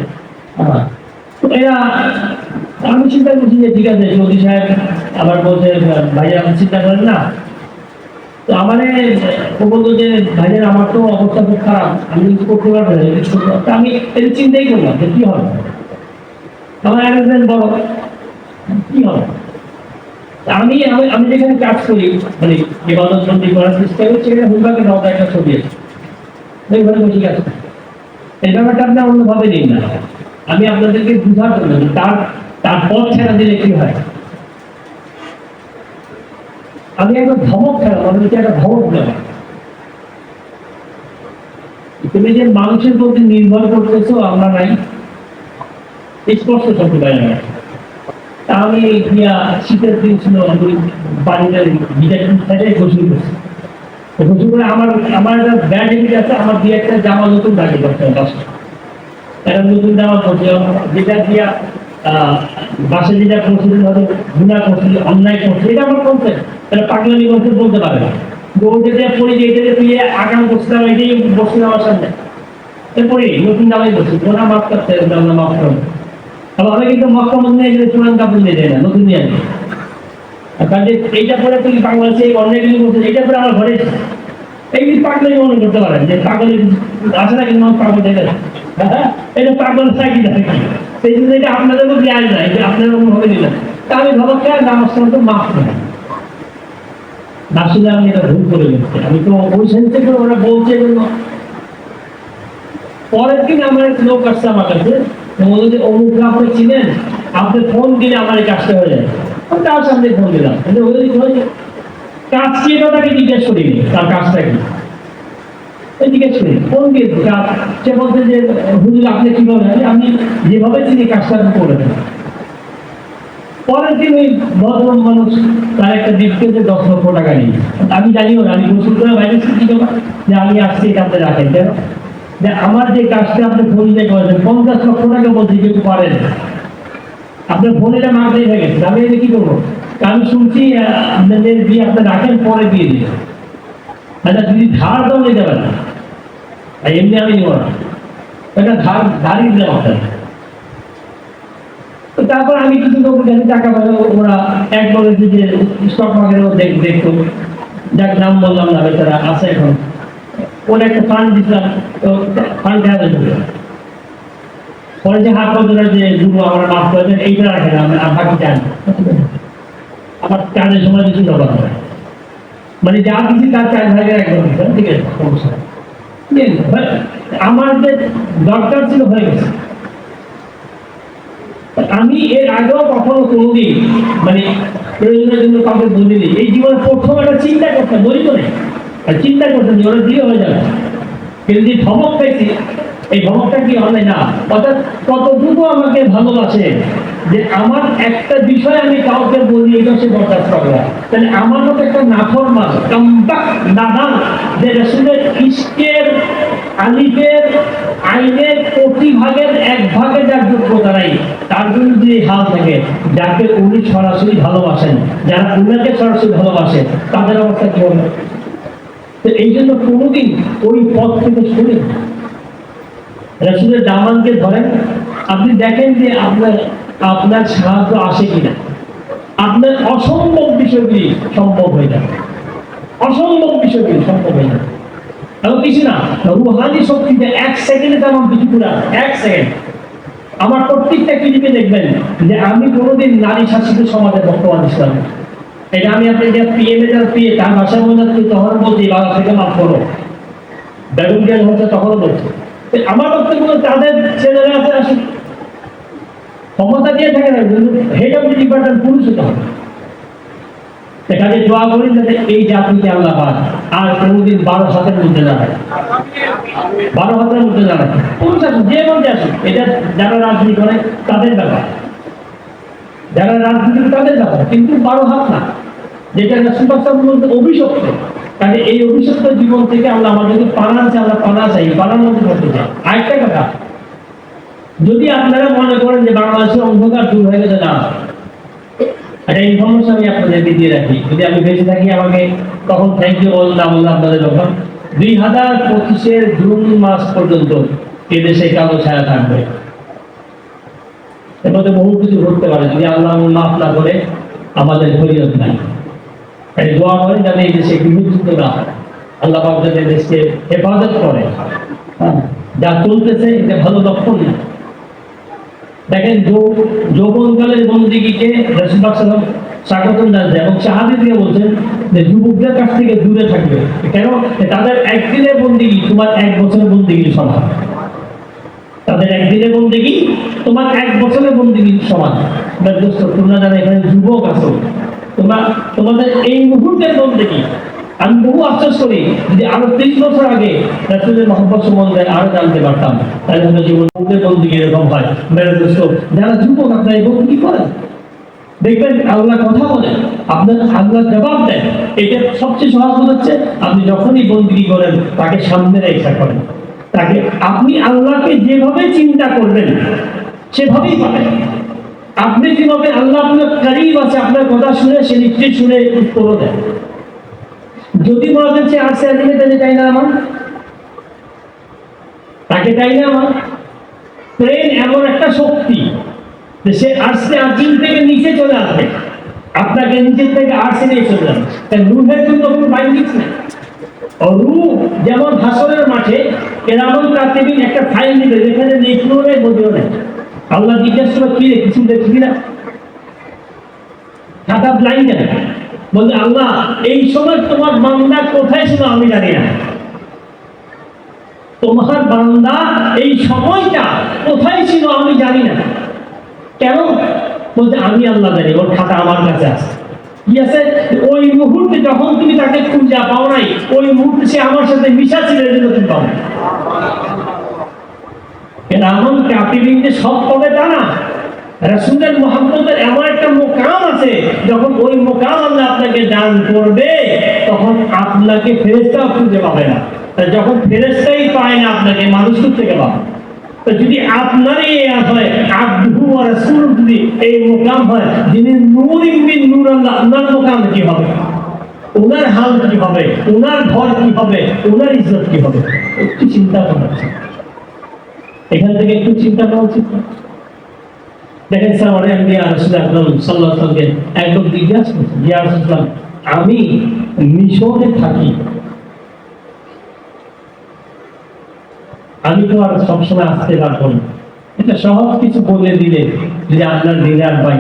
তো এরা, আমি চিন্তা করছি যে ঠিক আছে, চৌধুরী সাহেব আবার বলছে ভাইয়া আপনি চিন্তা করেন না। তো আমারে ও বলতো যে ভাইয়ের আমার তো অবস্থা খুব খারাপ, আমি কিছু করতে পারবো না। আমি এটা চিন্তাই করলাম যে কি হবে, আমার অ্যারেঞ্জমেন্ট বড়, কি হবে। আমি আমি যেখানে কাজ করি, মানে ইবাদত বন্দি করার চেষ্টা করছি, সেখানে হুলবাকে নওদা একটা ছবি আছে, ওইভাবে ঠিক আছে। এই ব্যাপারটা আপনার অন্যভাবে নিন না, আমি আপনাদেরকে বুঝার জন্য তার পথ ছেড়া দিলে কি হয়। আমি একবার ধমক খেলাম, আমাদেরকে একটা ধমক দেওয়া, তুমি যে মানুষের প্রতি নির্ভর করতেছো, আমরা নাই, স্পষ্ট শব্দ পাই না। আমি গিয়া শীতের দিন ছিল, আমি বাড়িতে গোসল করছি। গোসল করে আমার একটা ব্যাড হ্যাবিট আছে, আমার দিয়ে একটা জামা নতুন দাঁড়িয়ে করতে হবে, একটা নতুন জামা করছে, যেটা দিয়া বাসে যেটা করছিল, হয়তো গুণা করছিল, অন্যায় করছে, এটা আমার কনসেপ্ট, তাহলে পাগলামি করতে বলতে পারে না। ওটা দিয়ে পড়ে যে এটা তুই আগাম করছিলাম, এটাই বসছিল আমার সামনে, এরপরে নতুন জামাই বসছি, ওরা মাফ করতে আমরা মাফ করবো। আমি কিন্তু মক্কা মদিনায় গেলে পুরান কাপড় নিয়ে যায় না, নতুন নিয়ে আসে। কারণ এইটা পরে তুই বাংলাদেশে অনেক কিছু করছে, এইটা পরে আমার ঘরে এই পাগলামি মনে করতে পারেন যে পাগলের আসে না, কিন্তু মানুষ পাগল দেখে হ্যাঁ, এটা পাগল চাকরি থাকে, সেই জন্য এটা আপনাদের মধ্যে আয় না, এটা আপনারা ভাবে নিলেন। তা আমি ভাবো খেয়াল নামাজ তো মাফ করেন, আসলে আমি এটা ভুল করে গেছি, আমি তো ওই সেন্সে করে ওরা বলছে এজন্য। পরের দিন আমার এক লোক আসছে আমার কাছে, অমুক আপনি চিনেন, আপনি ফোন দিলে আমার এই কাজটা হয়ে যায়। আমি তার সামনে ফোন দিলাম, কাজ কি এটা তাকে জিজ্ঞেস করিনি, তার কাজটা কি জিজ্ঞেস করি, ফোন দিয়ে সে বলছে যে হুজুর আপনি কিভাবে, আমি যেভাবে তিনি কাজটা করে দেন। পরের দিন ওই ভদ্র মানুষ তার একটা দিককে যে 10 লক্ষ টাকা নিয়ে, আমি জানিও না, আমি গোসল করে বাইরে কি জমা যে আমি আসছি, এটা আপনি রাখেন কেন, যে আমার যে কাজটা আপনি ফোন দিয়ে করেছেন 50 লক্ষ টাকা বলছি কিন্তু পারেন, আপনার ফোন এটা মারতেই হয়ে গেছে, আমি এটা কি করবো। আমি শুনছি আপনাদের দিয়ে আপনি রাখেন, পরে দিয়ে দিন, আচ্ছা যদি ধার দাও নিতে পারেন, এমনি আমি নেব না, এটা ধারই দিলাম আপনার। তারপর আমি কিছু লোকের কাছে টাকা পয়সা, ওরা এক বলেছে যে স্টক মার্কেটও দেখতো, যার নাম বললাম না, বেচারা আছে এখন, ওরা একটা ফান্ড দিচ্ছিলাম, তো ফান্ড দেওয়া যাবে পরে যে হাত পর্যন্ত যে গুরু আমরা মাফ করে দেন, এইটা রাখে না, আর বাকি চান আমার কাজের সময় কিছু দরকার হয়, মানে যা কিছু তার 4 ভাগের একদম, ঠিক আছে, সমস্যা আমার যে দরকার ছিল হয়ে গেছে। আমি এর আগেও কখনো কোনোদিন মানে প্রয়োজনের জন্য কাউকে বলিনি। এই জীবনে প্রথম একটা চিন্তা করতে বলি তো নেই, আর চিন্তা করতেন যে ওরা দিয়ে হয়ে যাবে, কিন্তু যে ধমক পেয়েছি এই ধমকটা কি হয় না, অর্থাৎ কতটুকু আমাকে ভালোবাসে যে আমার একটা বিষয় আমি কাউকে বলি এটা সে বরদাস্ত করে না। তাহলে আমার মতো একটা নাফরমান কাম্পাক নাদান যে রাসূলের ইশকের আলিফের আইনের কোটি ভাগের এক ভাগে যার যোগ্যতা নাই, তার জন্য যদি হাল থাকে, যাকে উনি সরাসরি ভালোবাসেন, যারা উনাকে সরাসরি ভালোবাসে তাদের অবস্থা কি হবে? তো এই জন্য কোনোদিন ওই পথ থেকে শুনে রাসূলের দামানকে ধরেন, আপনি দেখেন যে আপনার সাহায্য আসে কিনা, আপনার অসম্ভব বিষয়গুলি সম্ভব হয়ে যাবে, অসম্ভব বিষয়গুলি সম্ভব হয়ে যাবে। এবং কিছু না, রুহানি শক্তিতে 1 সেকেন্ডে তেমন কিছু পুরা 1 সেকেন্ড। আমার প্রত্যেকটা ক্লিপে দেখবেন যে আমি কোনোদিন নারী শাসিত সমাজের বর্তমান ইসলাম, এটা আমি আপনাকে পিএমএ যারা পিএ তার ভাষার মধ্যে তখন বলছি বাবা থেকে মাফ করো, বেগুন জ্ঞান হচ্ছে তখনও বলছি। আমার বক্তব্য তাদের ছেলেরা আছে আসুন, ক্ষমতা দিয়ে থাকে না, কিন্তু হেড অফ দি ডিপার্টমেন্ট পুরুষ হতে হবে। কাজে দোয়া করি যাতে এই জাতিকে আল্লাহ পাক আর কোনোদিন 12 হাতের মধ্যে দাঁড়ায়, 12 হাতের মধ্যে দাঁড়ায়। পুরুষ আসুন, যে মধ্যে আসুন, এটা যারা রাজনীতি করে তাদের ব্যাপার, যারা রাজনীতি তাদের ব্যাপার, কিন্তু 12 হাত না, যেটা রাসূলুল্লাহ মধ্যে অভিশপ্ত। কাজে এই অভিশপ্ত জীবন থেকে আল্লাহ আমাদেরকে পানাচ্ছে, আমরা পানা চাই, পানার মধ্যে করতে চাই। আরেকটা কথা, যদি আপনারা মনে করেন যে বাংলাদেশের অন্ধকার দূর হয়ে গেছে, না, একটা ইনফরমেশন আমি আপনাদেরকে দিয়ে রাখি, যদি আমি বেঁচে থাকি আমাকে তখন থ্যাংক ইউ বললাম আপনাদের। যখন 2025-এর জুন মাস পর্যন্ত এদেশে কালো ছায়া থাকবে, এর মধ্যে বহু কিছু ঘটতে পারে যদি আল্লাহ মাফ না করে, আমাদের ফরিয়াদ নাই। তাই দোয়া করেন যাতে এই দেশে গৃহযুদ্ধ না হয়, আল্লাহ পাক যাতে দেশকে হেফাজত করে। যা চলতেছে এটা ভালো লক্ষণ না। দেখেন যৌবনকালের বন্দিগিকে রাসূলুল্লাহ সাল্লাল্লাহু আলাইহি ওয়াসাল্লাম স্বাগতম জানাচ্ছেন এবং শাহাদাত দিয়ে বলছেন যে যুবকদের কাছ থেকে দূরে থাকবে, কেন? তাদের একদিনের বন্দিগি তোমার 1 বছরের বন্দিগির সমান, তাদের একদিনের বন্দিগি তোমার 1 বছরের বন্দিগির সমান। দোস্ত, তোমরা যারা এখানে যুবক আছো, তোমাদের এই মুহূর্তের বন্দিগি, আমি বহু আফসোস করি যদি আরো 30 বছর আগে রাসূলের মহব্বত সম্বন্ধে আরো জানতে পারতাম, তাহলে হয়তো জীবনের বন্দিগি এরকম হয়। মেরে দোস্ত, যারা যুবক আপনারা এই বন্দিগি করেন, দেখবেন আল্লাহ কথা বলেন, আপনার আল্লাহ জবাব দেন। এটা সবচেয়ে সহজ হচ্ছে আপনি যখনই বন্দিগি করেন তাকে সামনে রেখে করেন, তাকে আপনি আল্লাহকে যেভাবে চিন্তা করবেন সেভাবেই পাবেন। আপনি যেভাবে আল্লাহ আপনার করিব আছে, আপনার কথা শুনে সে নিশ্চয়ই শুনে উত্তরও দেন। যদি মনে করেন সে আসছে আজকে তাহলে চাই না আমার, তাকে চাই না আমার। প্রেম এমন একটা শক্তি যে সে আসছে আজিম থেকে নিচে চলে আসবে, আপনাকে নিচের থেকে আসছে নিয়ে চলে যাবে। তাই রুহের জন্য কোনো বাইন্ডিংস নেই। রূহ যেমন হাসরের মাঠে কেরামত কাতিবিন একটা ফাইল দিবে, যেখানে লিখলো নেই বলিও নেই। আল্লাহ জিজ্ঞেস করলো কি রে, কিছু দেখছি না, খাতা ব্লাইন্ড কেন? বলছে আল্লাহ এই সময় তোমার বান্দা কোথায় ছিল আমি জানি না, তোমার বান্দা এই সময়টা কোথায় ছিল আমি জানি না। কেন? বলছে আমি আল্লাহ জানি, ওর খাতা আমার কাছে আছে। কি আছে? ওই মুহূর্তে যখন তুমি তাকে খুঁজে পাও নাই, ওই মুহূর্তে সে আমার সাথে মিশা ছিল, এই জন্য তুমি পাও না। এমন কাতিবিন যে সব পাবে তা না, রাসূলের মুহাম্মদের এমন একটা মুকাম আছে, যখন ওই মুকাম আল্লাহ আপনাকে দান করবে তখন আপনাকে ফেরেশতাও খুঁজে পাবে না। যখন ফেরেশতাই পায় না আপনাকে, মানুষ থেকে পাবে। তো যদি আপনার এই হয় আব্দুহু ওয়া রাসূলুহু, যদি এই মুকাম হয় যিনি নূরিন মিন নূর আল্লাহ, আপনার মুকাম কি হবে? ওনার হাল কি হবে? ওনার ঘর কি হবে? ওনার ইজ্জত কি হবে? একটু চিন্তা করা উচিত, এখান থেকে একটু চিন্তা করা উচিত। দেখেন সামনে আমি রাসূল আকরাম সাল্লাল্লাহু আলাইহি ওয়াসাল্লামকে একদম জিজ্ঞাসা করছেন, ইয়া রাসূলুল্লাহ আমি মিশরে থাকি, আমি তো আর সবসময় আসতে পারবো না। এটা সহজ কিছু বলে দিলে যদি আপনার দিদার পাই,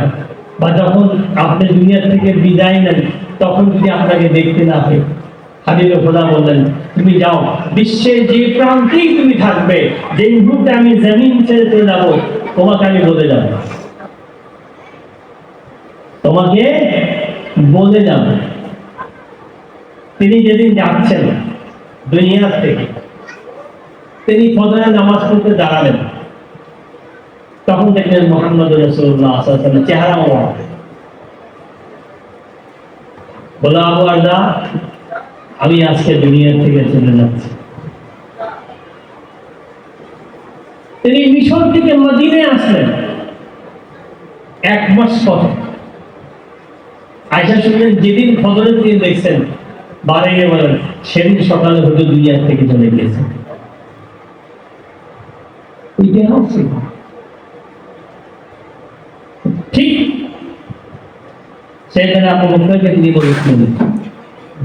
বা যখন আপনি দুনিয়া থেকে বিদায় নেন তখন যদি আপনাকে দেখতে না পাই, হাবিবে খোদা বললেন তুমি যাও, বিশ্বের যে প্রান্তেই তুমি থাকবে, যে মুহূর্তে আমি জমিন ছেড়ে চলে যাবো তোমাকে আমি বলে যাবো, তোমাকে বলে যান, তিনি যেদিন যাচ্ছেন দুনিয়া থেকে, তিনি ফজরের নামাজ পড়তে দাঁড়ালেন, তখন দেখলেন মুহাম্মদ রাসূলুল্লাহ সাল্লাল্লাহু আলাইহি ওয়াসাল্লাম চেহারা মোবারক। বলে, আবু আরদা, আমি আজকে দুনিয়া থেকে চলে যাচ্ছি। তিনি মিশর থেকে মদিনায় আসলেন 1 মাস পরে। আয়েশা শুনলেন যেদিন ফজরের দিন দেখছেন বাড়িয়ে বলেন সেদিন সকালে হয়তো দুনিয়া থেকে চলে গিয়েছেন। ঠিক সেখানে আবু বকরকে তিনি বলেছিলেন,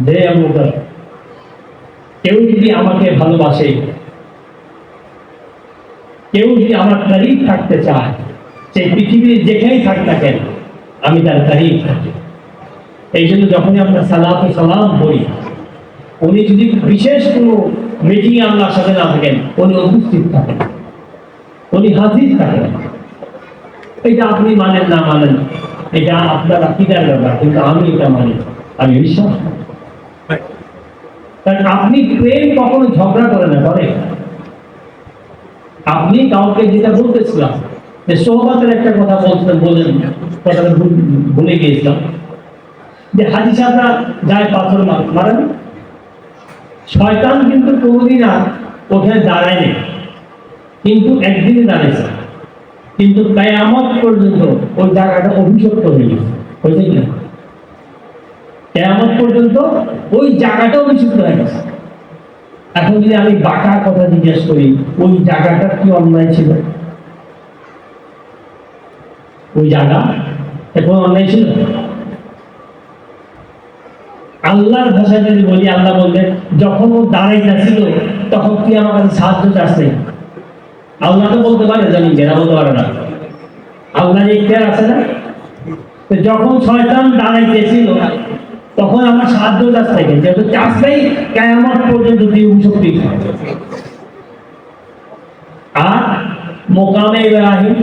যে আবু বকর, কেউ যদি আমাকে ভালোবাসে, কেউ যদি আমার তারিফ থাকতে চায়, সেই পৃথিবীর যেখানেই থাক না কেন আমি তার তারিফ থাকি। এই জন্য যখনই আমরা সালাত ও সালাম পড়ি, উনি যদি বিশেষ কোনো মিটিং আল্লাহর সাথে না থাকেন, উনি উপস্থিত থাকেন, উনি হাজির থাকেন। এটা আপনি মানেন না মানেন, এটা আপনার আকীদার ব্যাপার, কিন্তু আমি এটা মানি, আমি বিশ্বাস করি। কারণ আপনি প্রেম কখনো ঝগড়া করে না, করে আপনি কাউকে যেটা বলতেছিলাম যে সোহবাতের একটা কথা বলেন, কথাটা ভুলে গিয়েছিলাম, যে হাজী সাহেবরা যায় পাথর মারেন, শয়তান কিন্তু কোনোদিন আর ওখানে দাঁড়ায়নি, কিন্তু একদিনে দাঁড়িয়েছে, কিন্তু কিয়ামত পর্যন্ত ওই জায়গাটা অভিশপ্ত হয়ে গেছে, হয়েছে কিনা? কিয়ামত পর্যন্ত ওই জায়গাটা অভিশপ্ত হয়ে গেছে। এখন যদি আমি বাঁকার কথা জিজ্ঞেস করি, ওই জায়গাটা কি অন্যায় ছিল? ওই জায়গা এখন অন্যায় ছিল? আল্লাহর ভাষায় যদি বলি, আল্লাহ বললেন যখন ও দাঁড়াইতেছিল তখন তুই আমার কাছে সাহায্য চাস নাই। আল্লাহ তো বলতে পারে, জানি বেরা বলতে পারে না। আল্লাহর ইখতিয়ার আছে না? তো যখন শয়তান দাঁড়াইতেছিল তখন আমার সাহায্য চাস নাই, যেহেতু চাস নাই, কিয়ামত পর্যন্ত তুই অভিশপ্তি। আর মোকামে ইব্রাহিম,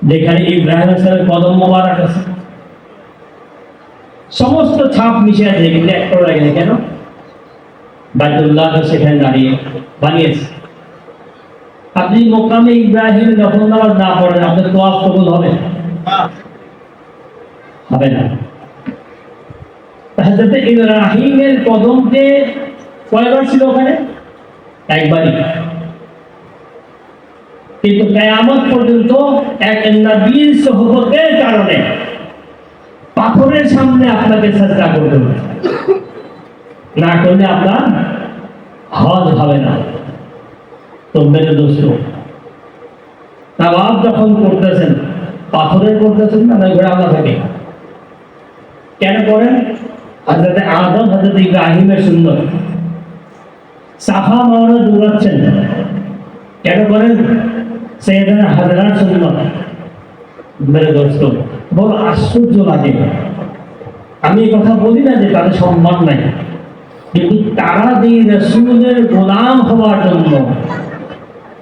যেখানে ইব্রাহিম আলাইহিস কদম মোবারক আছে, সমস্ত ছাপ মিশে আছে, কিন্তু একটা লাগে কেন? বাইতুল্লাহ সেখানে দাঁড়িয়ে বানিয়েছে। আপনি মোকামে ইব্রাহিম যখন নামাজ না পড়েন, আপনার তোয়াফ কবুল হবে? হবে না। হযরত ইব্রাহিমের কদমকে কয়বার ছিল ওখানে? একবারই। কিন্তু কিয়ামত পর্যন্ত এক নবীর সোহবতের কারণে পাথরের সামনে আপনাকে সাজদা করতে হবে, না করলে আপনার হজ হবে না। তো মেরে দোস্ত, তাওয়াফ যখন করতেছেন, পাথরের করতেছেন না, ঘোড়া আল্লাহ থাকে কেন করেন? হযরত আদম, হযরত ইব্রাহিমের সুন্নত। সাফা মারওয়া দৌড়াচ্ছেন কেন করেন? সাইয়েদনা হাজরার সুন্নত। মেরে দোস্ত, বড় আশ্চর্য লাগে। আমি এই কথা বলি না যে তাদের সম্মান নাই, কিন্তু তারা যে রাসূলের গোলাম হওয়ার জন্য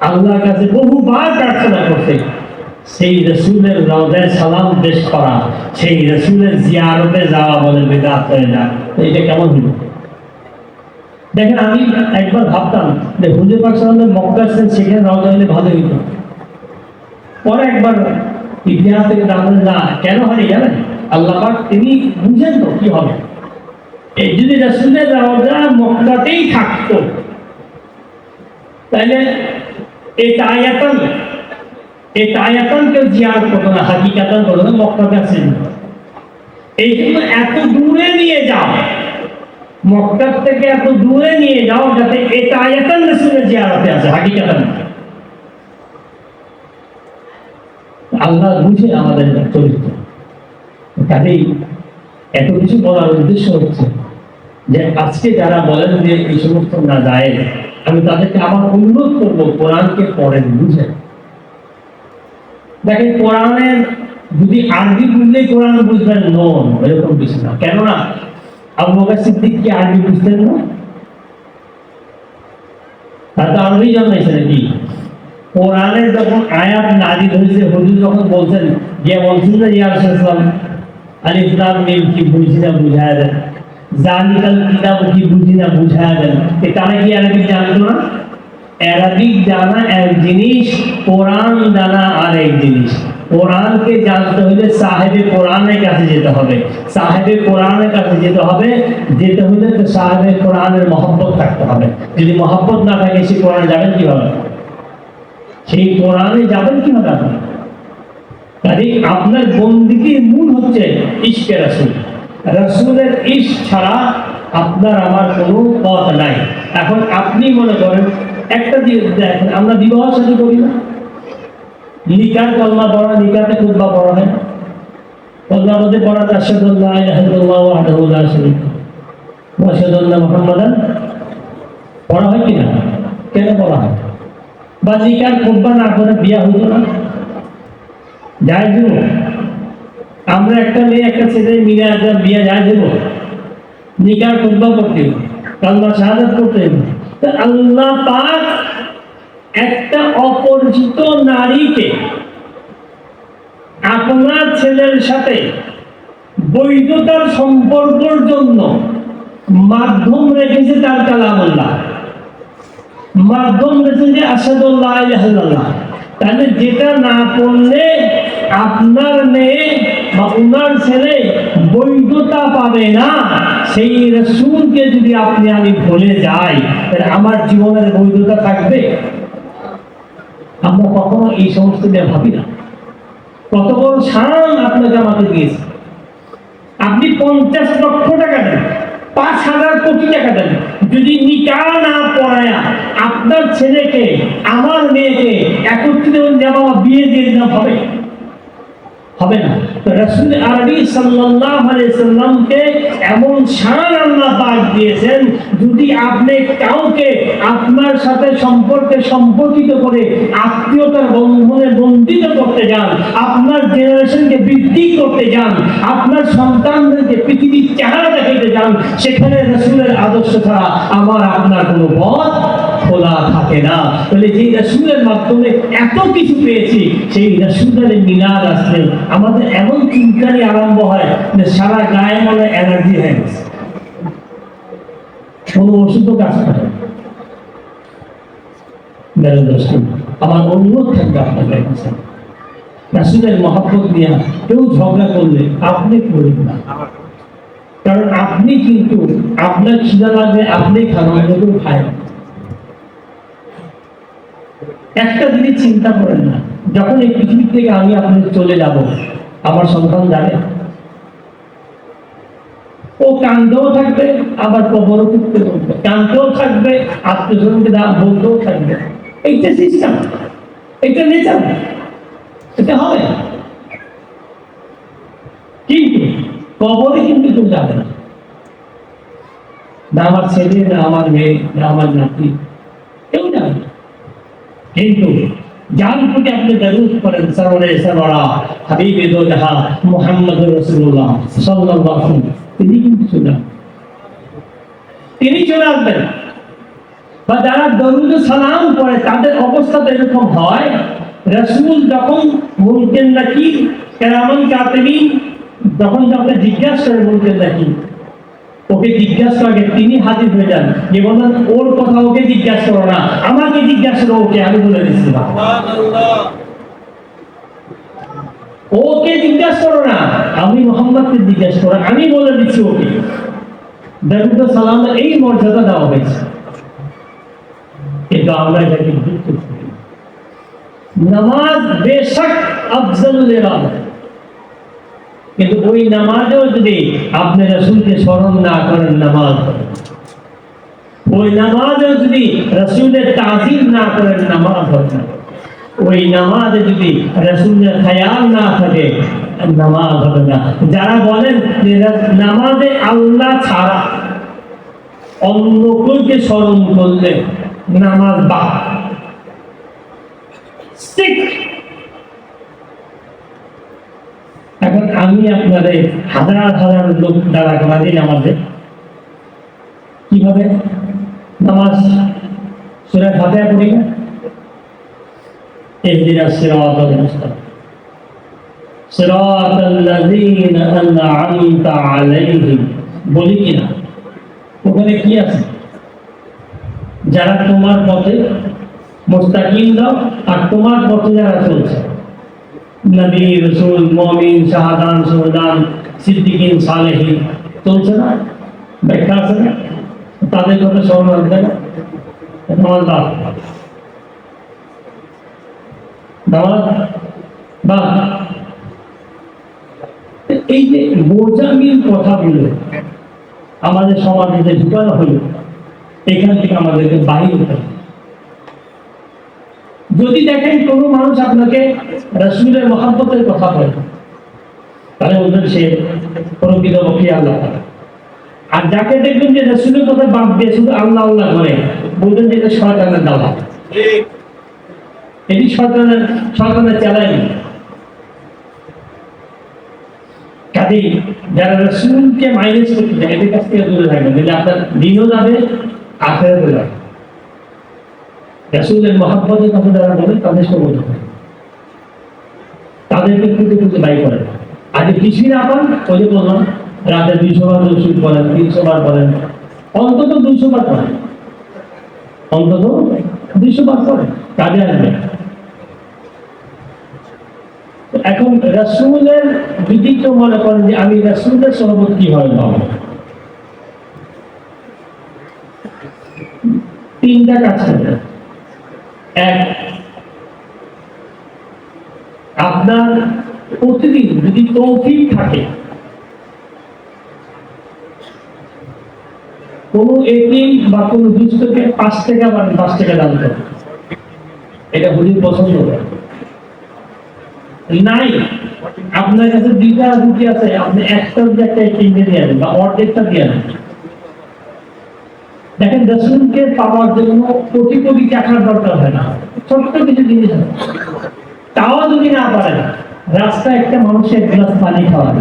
আল্লাহর কাছে বহুবার প্রার্থনা করছে, সেই রাসূলের রওজায় সালাম পেশ করা, সেই রাসূলের জিয়ারতে যাওয়া বলে বিদআত হয়ে যায়। এটা কেমন হলো? দেখেন, আমি একবার ভাবতাম যে হুজুর পাক সাল্লাল্লাহু আলাইহি মক্কা ছিলেন, সেখানে রওজা হলে ভালো হতো। পরে একবার ইতিহাস থেকে জানলেন না, কেন হয় জানেন? আল্লাহ পাক তিনি বুঝেন তো কি হবে। এই যদি রাসূলের রওজা মক্কাতেই থাকতো, তাহলে এই তায়াতান কেউ জিয়ারত করতো না, হাকিকাতান করতো না, মক্কাতে আছেন। এই জন্য এত দূরে নিয়ে যাও, মক্কা থেকে এত দূরে নিয়ে যাও, যাতে এই তায়াতান রাসূলের জিয়ারতে আছে, হাকিকাতান। আল্লাহ বুঝে আমাদের চরিত্র। কাজেই এত কিছু বলার উদ্দেশ্য হচ্ছে যে আজকে যারা বলেন যে এই সমস্ত না যায়, আমি তাদেরকে আবার অনুরোধ করবো, কোরআনকে পড়েন, বুঝেন। দেখেন, কোরআনের যদি আরবি বুঝলেই কোরআন বুঝবেন, নন, এরকম কিছু না। কেননা আবু বকর সিদ্দিক কি আরবি বুঝতেন না? তার তো আরবি জন্মাইছে নাকি? কোরআনে যখন আয়াত নাযিল হয়েছে, হুজুর যখন বলছেন, যে বলছেন যে ইয়া রাসূলুল্লাহ আলিফ লাম মিম কি বুঝি না বুঝায়া দেন, জালিকাল কিতাব কি বুঝি না বুঝায়া দেন। তারা কি আরবি জানতো না? আরবিক জানা এক জিনিস, কোরআন জানা আরেক জিনিস। কোরআনকে জানতে হলে সাহেবে কোরআনের কাছে যেতে হবে, সাহেবে কোরআনের কাছে যেতে হবে, যেতে হলে তো সাহেবে কোরআনের মহব্বত থাকতে হবে। যদি মহব্বত না থাকে সে কোরআন যাবেন কিভাবে? সেই কোরআনে যাবেন কিভাবে আপনি? কাজে আপনার বন্দিগির মূল হচ্ছে ইশকে রাসূল। রাসূলের ইশক ছাড়া আপনার আমার কোনো পথ নাই। এখন আপনি মনে করেন একটা দেখেন, আমরা বিবাহ শাদী করি না, নিকাহ কলমা পড়া, নিকাতে খুতবা পড়া হয়, কলমার মধ্যে পড়া আশহাদু আল্লা ইলাহা ইল্লাল্লাহ ওয়াহদাহু লা শারীকা লাহু ওয়া আশহাদু আন্না মুহাম্মাদান পড়া হয় কিনা? কেন পড়া হয়? বা নিকাহ খুতবা না করে বিয়া হইতো না? যায় দেব? আমরা একটা মেয়ে একটা ছেলে মিলে একটা বিয়া যায় দেব? নিকাহ খুতবা করতে, কালমা শাহাদাত করতে। তো আল্লাহ পাক একটা অপরিচিত নারীকে আপনার ছেলের সাথে বৈধতার সম্পর্কের জন্য মাধ্যম রেখেছে তার কালামুল্লাহ, মাধ্যম রেখেছে আশহাদু আল্লা ইলাহা ইল্লাল্লাহ। তাহলে যেটা না পড়লে আপনার মেয়ে বা উনার ছেলে বৈধতা পাবে না, সেই রাসূলকে যদি আপনি আমি ভুলে যাই, তাহলে আমার জীবনের বৈধতা থাকবে? আমরা কখনো এই সমস্ত নিয়ে ভাবি না। কত বড় শান আপনাকে আমাকে দিয়েছে। আপনি 50 লক্ষ টাকা দেন, 5,000 কোটি টাকা দেন, যদি নিকাহ না পড়ায়া আপনার ছেলেকে আমার মেয়েকে একত্রিত বাবা বিয়ে দিয়ে দিলাম, হবে? হবে না। রাসূল আরবি সাল্লাল্লাহু আলাইহি সাল্লামকে এমন শান আল্লাহ পাক দিয়েছেন, যদি আপনি কাউকে আপনার সাথে সম্পর্কে সম্পর্কিত করে আত্মীয়তার বন্ধনে বন্ধিত করতে যান, আপনার জেনারেশনকে বৃদ্ধি করতে যান, আপনার সন্তানদেরকে পৃথিবীর চেহারা দেখাতে যান, সেখানে রাসূলের আদর্শ ছাড়া আমার আপনার কোনো পথ খোলা থাকে না। তাহলে যে রাসূলের মাধ্যমে এত কিছু পেয়েছি, সেই রাসূলের মিলাদ আসলে আমাদের এমন চিন্তারই আরম্ভ হয় যে সারা গায়ে মনে এনার্জি হয়ে গেছে, কোনো ওষুধও কাজ করে। আমার অনুরোধ থাকবে আপনাদের কাছে, রাসূলের মহব্বত নিয়ে কেউ ঝগড়া করলে আপনি করবেন না, কারণ আপনি কিন্তু আপনার খিদা লাগবে, আপনি খাবার কেউ খায়। একটা জিনিস চিন্তা করেন না, যখন এই পৃথিবী থেকে আমি আপনি চলে যাব, আমার সন্তান যাবে, ও কান্দেও থাকবে, আবার কবরও করতে বলবে, কান্দেও থাকবে, আত্মীয়স্বজনকে বলতেও থাকবে। এইটা সিস্টেম, এটা নেচার, এটা হবে। কিন্তু কবরে কিন্তু কেউ যাবে না, না আমার ছেলে, না আমার মেয়ে, না আমার নাতি, কেউ যাবে না। কিন্তু যার প্রতি আপনি দরুদ করেন, সরওয়ারে সরওয়ারা হাবিবে দো জাহান মুহাম্মদুর রাসূলুল্লাহ সাল্লাল্লাহু আলাইহি ওয়াসাল্লাম, তিনি কিন্তু চলে আসবেন, তিনি চলে আসবেন। বা যারা দরুদ সালাম পড়ে তাদের অবস্থা এরকম হয়, রাসূল যখন বলতেন নাকি কেরামান কাতিবিন, যখন আপনি জিজ্ঞাসা করে বলতেন নাকি, ওকে জিজ্ঞাসা করে তিনি হাজির হয়ে যান, যে বলেন ওর কথা ওকে জিজ্ঞাসা করো না, আমাকে জিজ্ঞাসা করো, ওকে আমি বলে দিচ্ছি। ওকে জিজ্ঞাসা করো না, আমি মোহাম্মদকে জিজ্ঞাসা করো, আমি বলে দিচ্ছি ওকে। দরুদ সালামের এই মর্যাদা দেওয়া হয়েছে, কিন্তু আমরা এটাকে গুরুত্ব করি। নামাজ বেশক আফজল ইবাদত, কিন্তু ওই নামাজেও যদি আপনি রাসূলকে স্মরণ না করেন, নামাজ ওই নামাজেও যদি রাসূলের তাজিম না করেন, নামাজ হবে না। ওই নামাজে যদি রাসূলের খেয়াল না থাকে, নামাজ হবে না। যারা বলেন যে নামাজে আল্লাহ ছাড়া অন্য কাউকে স্মরণ করলে নামাজ বাদ, এখন আমি আপনাদের হাজার হাজার লোক দ্বারা করা দিন আমাদের কিভাবে নামাজ সূরা ফাতিহা পড়ি না, ইহদিনাস সিরাতাল মুস্তাকিম সিরাতাল লাযীনা আন'আমতা আলাইহিম, বলি কিনা? ওখানে কি আছে? যারা তোমার পথে মুস্তাকিম দাও, আর তোমার পথে যারা চলছে, নবী, রাসূল, মুমিন, শাহাদান, সুহাদান, সিদ্দিকিন, সালেহিন, চলছে না? ব্যাখ্যা আছে না? তাদের কথা স্মরণ রাখবে না? নামাজ বা এই যে বোঝামিল কথাগুলো আমাদের সমাজে যে ঢুকানো হলো, এখান থেকে আমাদেরকে বাহির হতে হবে। যদি দেখেন কোন মানুষ আপনাকে রাসূলের মহব্বতের কথা বলে, তাহলে বলবেন সে প্রকৃতপক্ষে আল্লাহ তাআলা। আর যাকে দেখবেন যে রাসূলের কথা বাদ দিয়ে শুধু আল্লাহ আল্লাহ করে, বলবেন যে এটা শয়তানের দাওয়াত, এটি শয়তানের চালাকি। কাজে যারা রাসূলকে মাইনাস করতে চায়, এদের কাছ থেকে দূরে থাকবেন, যদি আপনার দিনও যাবে, আখিরাতও যাবে। রাসূলের মহব্বতের কথা যারা বলে তাদের সঙ্গে বলতে হবে, তাদেরকে খুঁজে খুঁজে বাই করেন। আজ কিছুই না পান, ওই যে বললাম রাতে 200 বার রসুল বলেন, 300 বার বলেন, অন্তত 200 বার করেন, অন্তত 200 বার করেন, কাজে আসবে। এখন রাসূলের যদি কেউ মনে করেন যে আমি রাসূলের সহবত কিভাবে পাবো, 3টা কাজ করবেন। এক, আপনার প্রতিদিন যদি তৌফিক থাকে, কোন এতিম বা কোন দুস্থকে 5 টাকা বা 10 টাকা দান করবেন, এটা হুজুর পছন্দ করে। নাই আপনার কাছে 2টা রুটি আছে, আপনি একটা রুটি একটা কিনে দিয়ে আনেন বা অর্ধেকটা দিয়ে আনেন। দেখেন রাসূলকে পাওয়ার জন্য কোটি কোটি টাকার দরকার হয় না, ছোট্ট কিছু জিনিস আছে। তাও যদি না পারেন, রাস্তায় একটা মানুষের এক গ্লাস পানি খাওয়ান,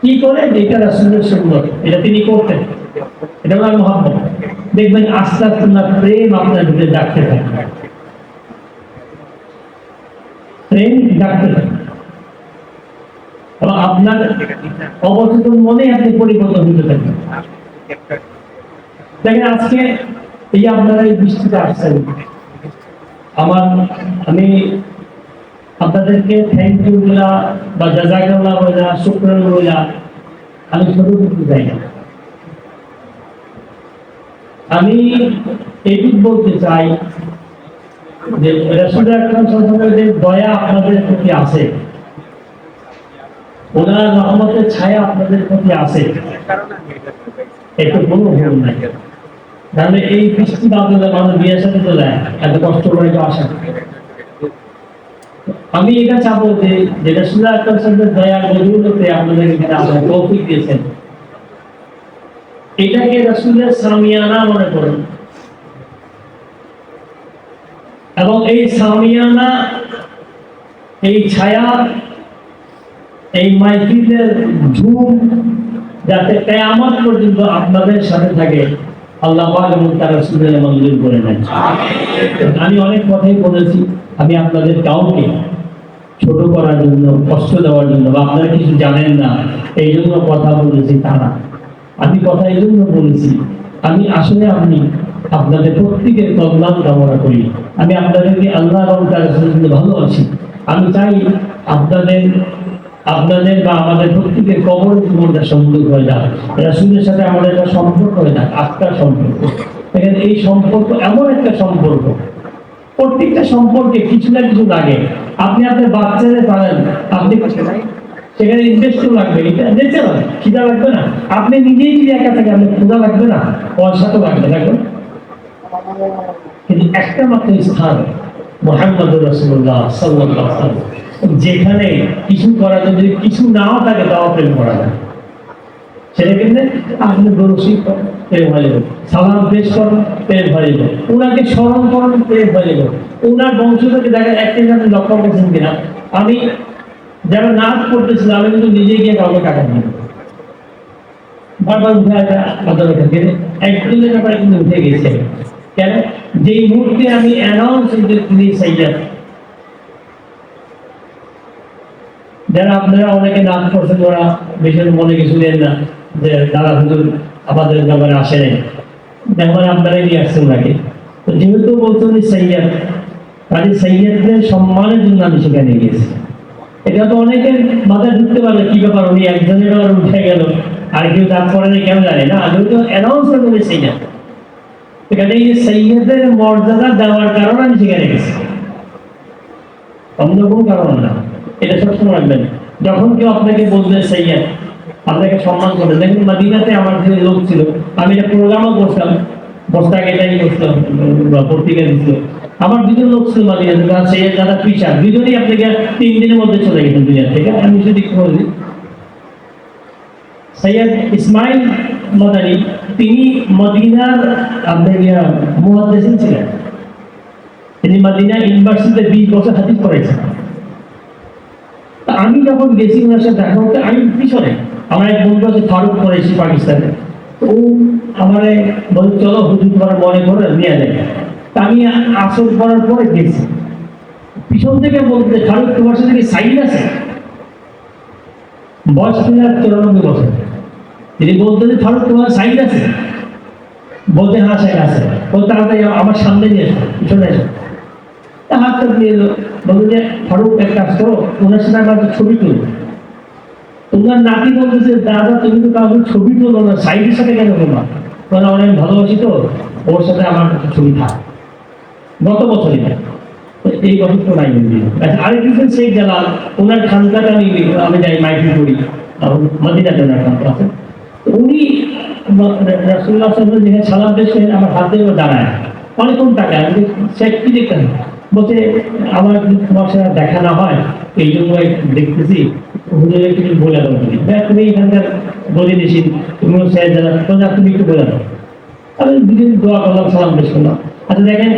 কি করে? এটা রাসূলের সুন্নাত, এটা তিনি করতেন, এটা হলো মহব্বত। দেখবেন আস্তে আস্তে না প্রেম আপনার ভিতরে জাগতে থাকবে, প্রেম জাগতে থাকবে, এবং আপনার অবচেতন মনে আপনি পরিবর্তন হতে থাকবেন। দেখেন আজকে এই আপনারা এই বৃষ্টিতে আসছেন, আমি আপনাদেরকে থ্যাংক ইউ বলা বা জাযাকাল্লাহ বলা, শুকরান বলা আমি ছোট করতে চাই না। আমি এইটুকু বলতে চাই যে রাসূল আকরাম সাল্লাল্লাহু আলাইহি ওয়াসাল্লামের দয়া আপনাদের প্রতি আছে, ওনার রহমতের ছায়া আপনাদের প্রতি আছে, এটা কোনো ভুল নাই। তাহলে এই বৃষ্টি বাদলে মানুষ বিয়ের সাথে চলে যায়, এত কষ্ট করে তো আসে। আমি এটা চাবো যে রাসূল আকরাম সাল্লাল্লাহু আলাইহি ওয়াসাল্লামের দয়ার বদৌলতে আপনাদের এখানে আসার তৌফিক দিয়েছেন, এটাকে রাসূলের সামিয়ানা মনে করুন, এবং এই সামিয়ানা, এই ছায়া, এই মাইকিলের ঝুম যাতে কিয়ামত পর্যন্ত আপনাদের সাথে থাকে, আল্লাহ পাক এবং তার রাসূলের মঞ্জুর করে নেন। আমি অনেক কথাই বলেছি, আমি আপনাদের কাউকে ছোট করার জন্য, কষ্ট দেওয়ার জন্য বা আপনারা কিছু জানেন না এই জন্য কথা বলেছি তা না। আমি কথা এই জন্য বলেছি, আমি আসলে আপনাদের প্রত্যেকের কল্যাণ কামনা করি। আমি আপনাদেরকে আল্লাহ এবং তার রাসূলের জন্য ভালোবাসি। আমি চাই আপনাদের বা আমাদের প্রত্যেকের কবর জীবনটা সমৃদ্ধ হয়ে যাক, রাসূলের সাথে আমাদের একটা সম্পর্ক হয়ে যাক, আত্মার সম্পর্ক। দেখেন এই সম্পর্ক এমন একটা সম্পর্ক, প্রত্যেকটা সম্পর্কে কিছু না কিছু লাগে। আপনি আপনার বাচ্চাদের পারেন, আপনি সেখানে ইনভেস্ট লাগবে, এটা যেতে হবে, খিদা লাগবে না। আপনি নিজেই যদি একা থাকে, আপনার ক্ষুধা লাগবে না, পয়সা তো লাগবে, লাগবে। কিন্তু একটা মাত্র স্থান মুহাম্মদুর রাসূলুল্লাহ সাল্লাল্লাহু আলাইহি ওয়াসাল্লাম, যেখানে কিছু করার যদি কিছু নাও থাকে তাও প্রেম করা যায়। সেটা কিন্তু আপনি দরুশি করেন, প্রেম হয়ে যাবে, সালাম পেশ করেন, প্রেম হয়ে যাবে, ওনাকে স্মরণ করেন, প্রেম হয়ে যাবে। ওনার বংশ থেকে দেখা একটা আপনি লক্ষ্য করছেন কিনা, আমি যারা নাচ করতেছিলাম, আমি কিন্তু নিজে গিয়ে কাউকে টাকা দিই, বারবার উঠে আসা কথা থাকে, একদিনের ব্যাপারে কিন্তু উঠে গেছে। কেন? যেই মুহূর্তে আমি অ্যানাউন্স যে তিনি সাইয়্যিদ, যারা আপনারা অনেকে নাম করছেন, ওরা বেশি মনে কিছু দেন না যে দাদা হুজুর আমাদের ব্যাপারে আসে নাই, দেখবেন আপনারাই নিয়ে আসছেন ওনাকে। তো যেহেতু বলতো উনি সাইয়্যিদ, কাজে সাইয়্যিদদের সম্মানের জন্য আমি সেখানে গিয়েছি। এটা তো অনেকের মাথায় ঢুকতে পারবে কি ব্যাপার, উনি একজনের আবার উঠে গেল আর কেউ তার পরে নেই, কেন জানে না, যেহেতু অ্যানাউন্সমেন্ট উনি সাইয়্যিদ, এখানে এই সাইয়্যিদের মর্যাদা দেওয়ার কারণে আমি সেখানে গেছি, অন্য কোনো কারণ না। এটা সবসময় রাখবেন, যখন কেউ আপনাকে বলবে সাইয়্যিদ, আপনাকে সম্মান করবে। দেখুন মদিনাতে আমার যে লোক ছিল, আমি একটা প্রোগ্রামও করতাম, বস্তাকে এটাই করতাম, পত্রিকা দিচ্ছিল, আমার দুজন লোক ছিল মদিনাতে, তারা সাইয়্যিদ দাদা পিসা, দুজনেই আপনাকে 3 দিনের মধ্যে চলে গেছেন দুনিয়া থেকে। আমি যদি বলি সৈয়দ ইসমাইল মাদানী, তিনি মদিনার আপনার মুহাদ্দিস ছিলেন, তিনি মদিনা ইউনিভার্সিটিতে 20 বছর হাদিস পড়াইছেন। আমি যখন গেছি ওনার সাথে দেখা করতে, আমি পিছনে, আমার এক বন্ধু আছে ফারুক করেছি পাকিস্তানে, ও আমার বলে চলো হুজুর তোমার মনে করে নিয়ে যায়। তা আমি আসর করার পরে গেছি, পিছন থেকে বলতে ফারুক তোমার সাথে কি সাইড আছে? বয়স ছিল 94 বছর। তিনি বলতে যে ফারুক তোমার সাইড আছে? বলতে হ্যাঁ সাইড আছে। বলতে তাড়াতাড়ি আমার সামনে নিয়ে এসো, পিছনে এসো। হাতটা দিয়ে এলো, বললো যে ফারুক এক কাজ করো, ওনার সাথে আমার ছবি তুলো। তোমার নাতি বলতেছে দাদা তুমি তো কাউকে ছবি তুলো না, সাইডের সাথে কেন করবা? ওরা অনেক ভালোবাসি তো, ওর সাথে আমার ছবি থাক। গত বছরই এই বছর তো নাই। আরেকজন শেখ জালাল, ওনার খানকাটা আমি যাই মাইকিং করি, মদিনাতে ওনার খানকা আছে। উনি রাসূলুল্লাহ সাল্লাল্লাহু আলাইহি ওয়াসাল্লাম যেখানে সালাম পেশ করে আমার হাতে দাঁড়ায়, অনেকক্ষণ টাকা শেখ কি দেখতেন, বলছে আমার তোমার সাথে দেখা না হয় এই জন্য দেখতেছি, হুজুরের কিছু বলে দাও, তুমি এখানকার বলে দিয়েছি, তুমিও শেখ জালাল, তুমি একটু বলে দাও। আমি দুদিন দোয়া করলাম, সালাম পেশ করলাম। আচ্ছা দেখেন,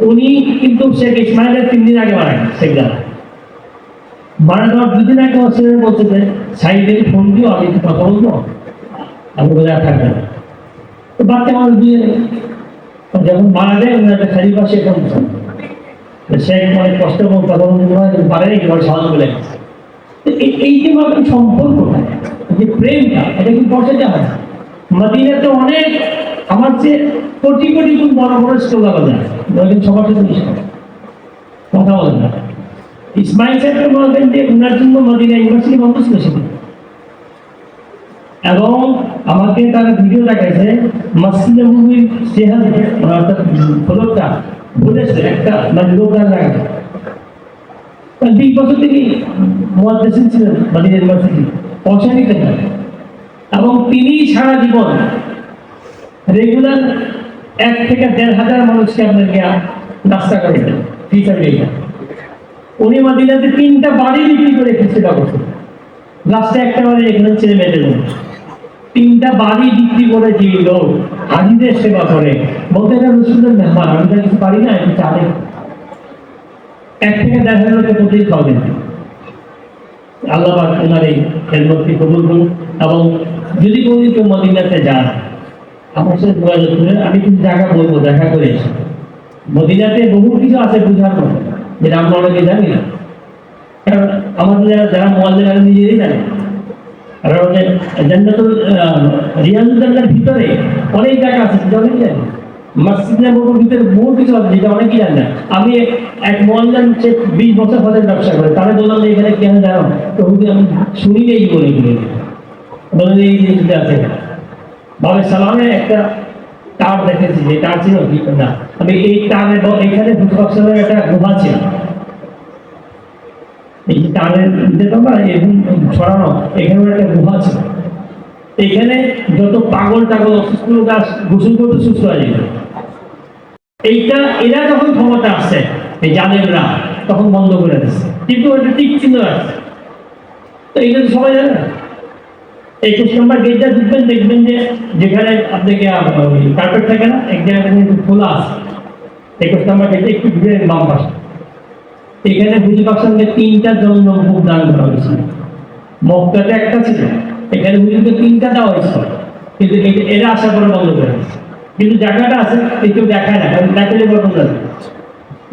উনি কিন্তু শেখ ইসমাইলের 3 দিন আগে মারা গেছে। শেখ জালাল মারা যাওয়ার 2 দিন আগে বলছে যে সাইডে ফোন দিও, আমি একটু কথা বলবো। আমি বলে আর থাকবে না। তো বাচ্চা মানুষ দিয়ে যখন মারা যায়, উনি একটা খালি পাশে ফোন শেখ অনেক কষ্ট এবং কথা বলতে পারে না, কিভাবে সালাম বলে গেছে। এই যে ভাবে সম্পর্কটা, যে প্রেমটা, এটা কিন্তু পৌঁছাতে হয়। মদিনাতে অনেক আমার চেয়ে কোটি কোটি গুণ বড় বড় স্টোলা বাজার, সবার সাথে কথা বলেন না। ইসমাইল সাহেবকে বলবেন যে উনার জন্য মদিনা ইউনিভার্সিটি বন্ধ ছিল সেদিন, এবং আমাকে তারা ভিডিও দেখাইছে মসজিদে নববীর সেহাদ অর্থাৎ ফলকটা বলেছে একটা মানে লোকদান রাখা। 20 বছর থেকে মুহাদ্দিস ছিলেন মদিনা ইউনিভার্সিটি, পয়সা নিতে হয়, এবং তিনি সারা জীবন রেগুলার 1 থেকে 1,500 মানুষকে আপনাকে নাস্তা করে দেন ফিসাবিলিল্লাহ। উনি মদিনাতে 3টা বাড়ি বিক্রি করে সেবা করছেন, লাস্টে একটা বাড়ি এখানে ছেলে মেয়েদের জন্য 3টা বাড়ি বিক্রি করে যে লোক হাজিদের সেবা করে, বলতে এটা রসুলের মেহমান, আমি তো কিছু পারি না, একটু চালে 1 থেকে 1,500 লোকের প্রতিই খাওয়াবেন। আল্লাহ পাক ওনার এই খেদমতকে কবুল করুন। এবং যদি কোনোদিন কেউ মদিনাতে যান, আমার সাথে যোগাযোগ করেন, আমি কিছু জায়গা বলবো, দেখা করে এসে। মদিনাতে বহু কিছু আছে বুঝার মতো, যেটা আমরা অনেকে জানি না, কারণ আমাদের যারা মুআল্লিম তারা নিজেরাই জানে। কারণ জান্নাতুল রিয়াজুল জান্নাতের ভিতরে অনেক জায়গা আছে যেটা অনেকে জানে। মসজিদ নববীর ভিতরে বহু কিছু আছে যেটা অনেকেই জানে না। আমি এক মুআল্লিম সে 20 বছর ফলের ব্যবসা করে, তারা বললাম যে এখানে কেন জানো, তো হুজুর আমি শুনি নেই বলে বলেন এই জিনিসটা আছে। বাবে সালামে একটা তার দেখেছি, যে তার ছিল কি না, আমি এই তারের এখানে হুজুর একটা গুহা ছিল, এই যে তারের এবং ছড়ানো এখানে একটা গুহা ছিল। এখানে যত পাগল টাগল অসুস্থ লোক গোসল করতে সুস্থ হয়ে যেত। এইটা এরা যখন ক্ষমতা আসছে, এই জালেমরা তখন বন্ধ করে দিচ্ছে, কিন্তু ওইটা ঠিক চিহ্ন আছে। তো এইটা তো সবাই জানে না। 21 নম্বর গেটটা ঢুকবেন, দেখবেন যে যেখানে আপনাকে কার্পেট থাকে না, এক জায়গায় খোলা আছে। 21 নম্বর গেটে একটু ঘুরে বাম পাশে, এখানে হুজুর পাক সঙ্গে 3টা জন্য মুখ দান করা হয়েছিল। মক্কাতে একটা ছিল, এখানে হুজুরকে 3টা দেওয়া হয়েছিল, কিন্তু এরা আশা করে বন্ধ করে দিয়েছে। কিন্তু জায়গাটা আছে কেউ দেখায় না, কারণ দেখালে বরং লাগে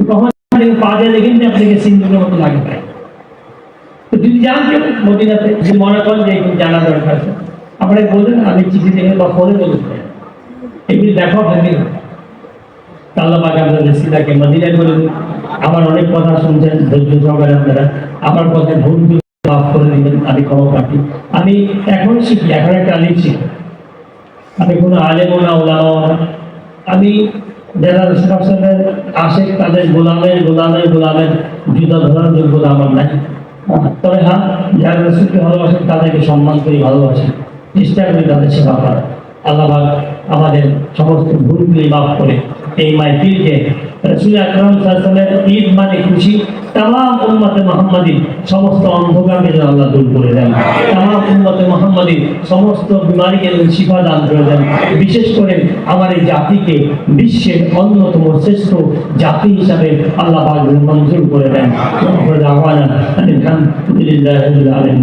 কখন পা দিয়ে দেখেন যে আপনাকে সিন্ধুকের মতো লাগে। তো যদি যান কেউ মদিনাতে, যদি মনে করেন যে একটু জানা দরকার আছে, আপনাকে বলবেন আমি চিঠি দেখে বা ফোনে বলতে এগুলি দেখাও থাকে। আল্লাহ পাক আপনাদের সিদাকে মদিনায় করে দিন। আমার অনেক কথা শুনছেন ধৈর্য সহকারে আপনারা, আমার কথা ভুল মাফ করে দিবেন, আমি ক্ষমা প্রার্থী। আমি এখন শিখি, এখন একটা আলিম শিখি, আমি কোনো আলেমও না, ওলামাও না। আমি যারা রসুলের আসে তাদের গোলামের জুতা ধরার যোগ্যতা আমার নাই। তবে হ্যাঁ, যারা রসুলকে ভালোবাসেন তাদেরকে সম্মান করি, ভালোবাসি, চেষ্টা করি তাদের সেবা করার। আল্লাহ আমাদের সমস্ত ভুলগুলি মাফ করে এই মাহফিলকে রাসূল আকরাম সাল্লাল্লাহু আলাইহি ওয়াসাল্লামের ঈদ মানে খুশি, তামাম উম্মতে মুহাম্মাদী সমস্ত অন্ধকারকে যেন আল্লাহ দূর করে দেন, তামাম উম্মতে মুহাম্মাদী সমস্ত বিমারিকে শিফা দান করে দেন। বিশেষ করে আমার এই জাতিকে বিশ্বের অন্যতম শ্রেষ্ঠ জাতি হিসাবে আল্লাহ পাক মঞ্জুর করে দেন। আলহামদুলিল্লাহি রাব্বিল আলামিন।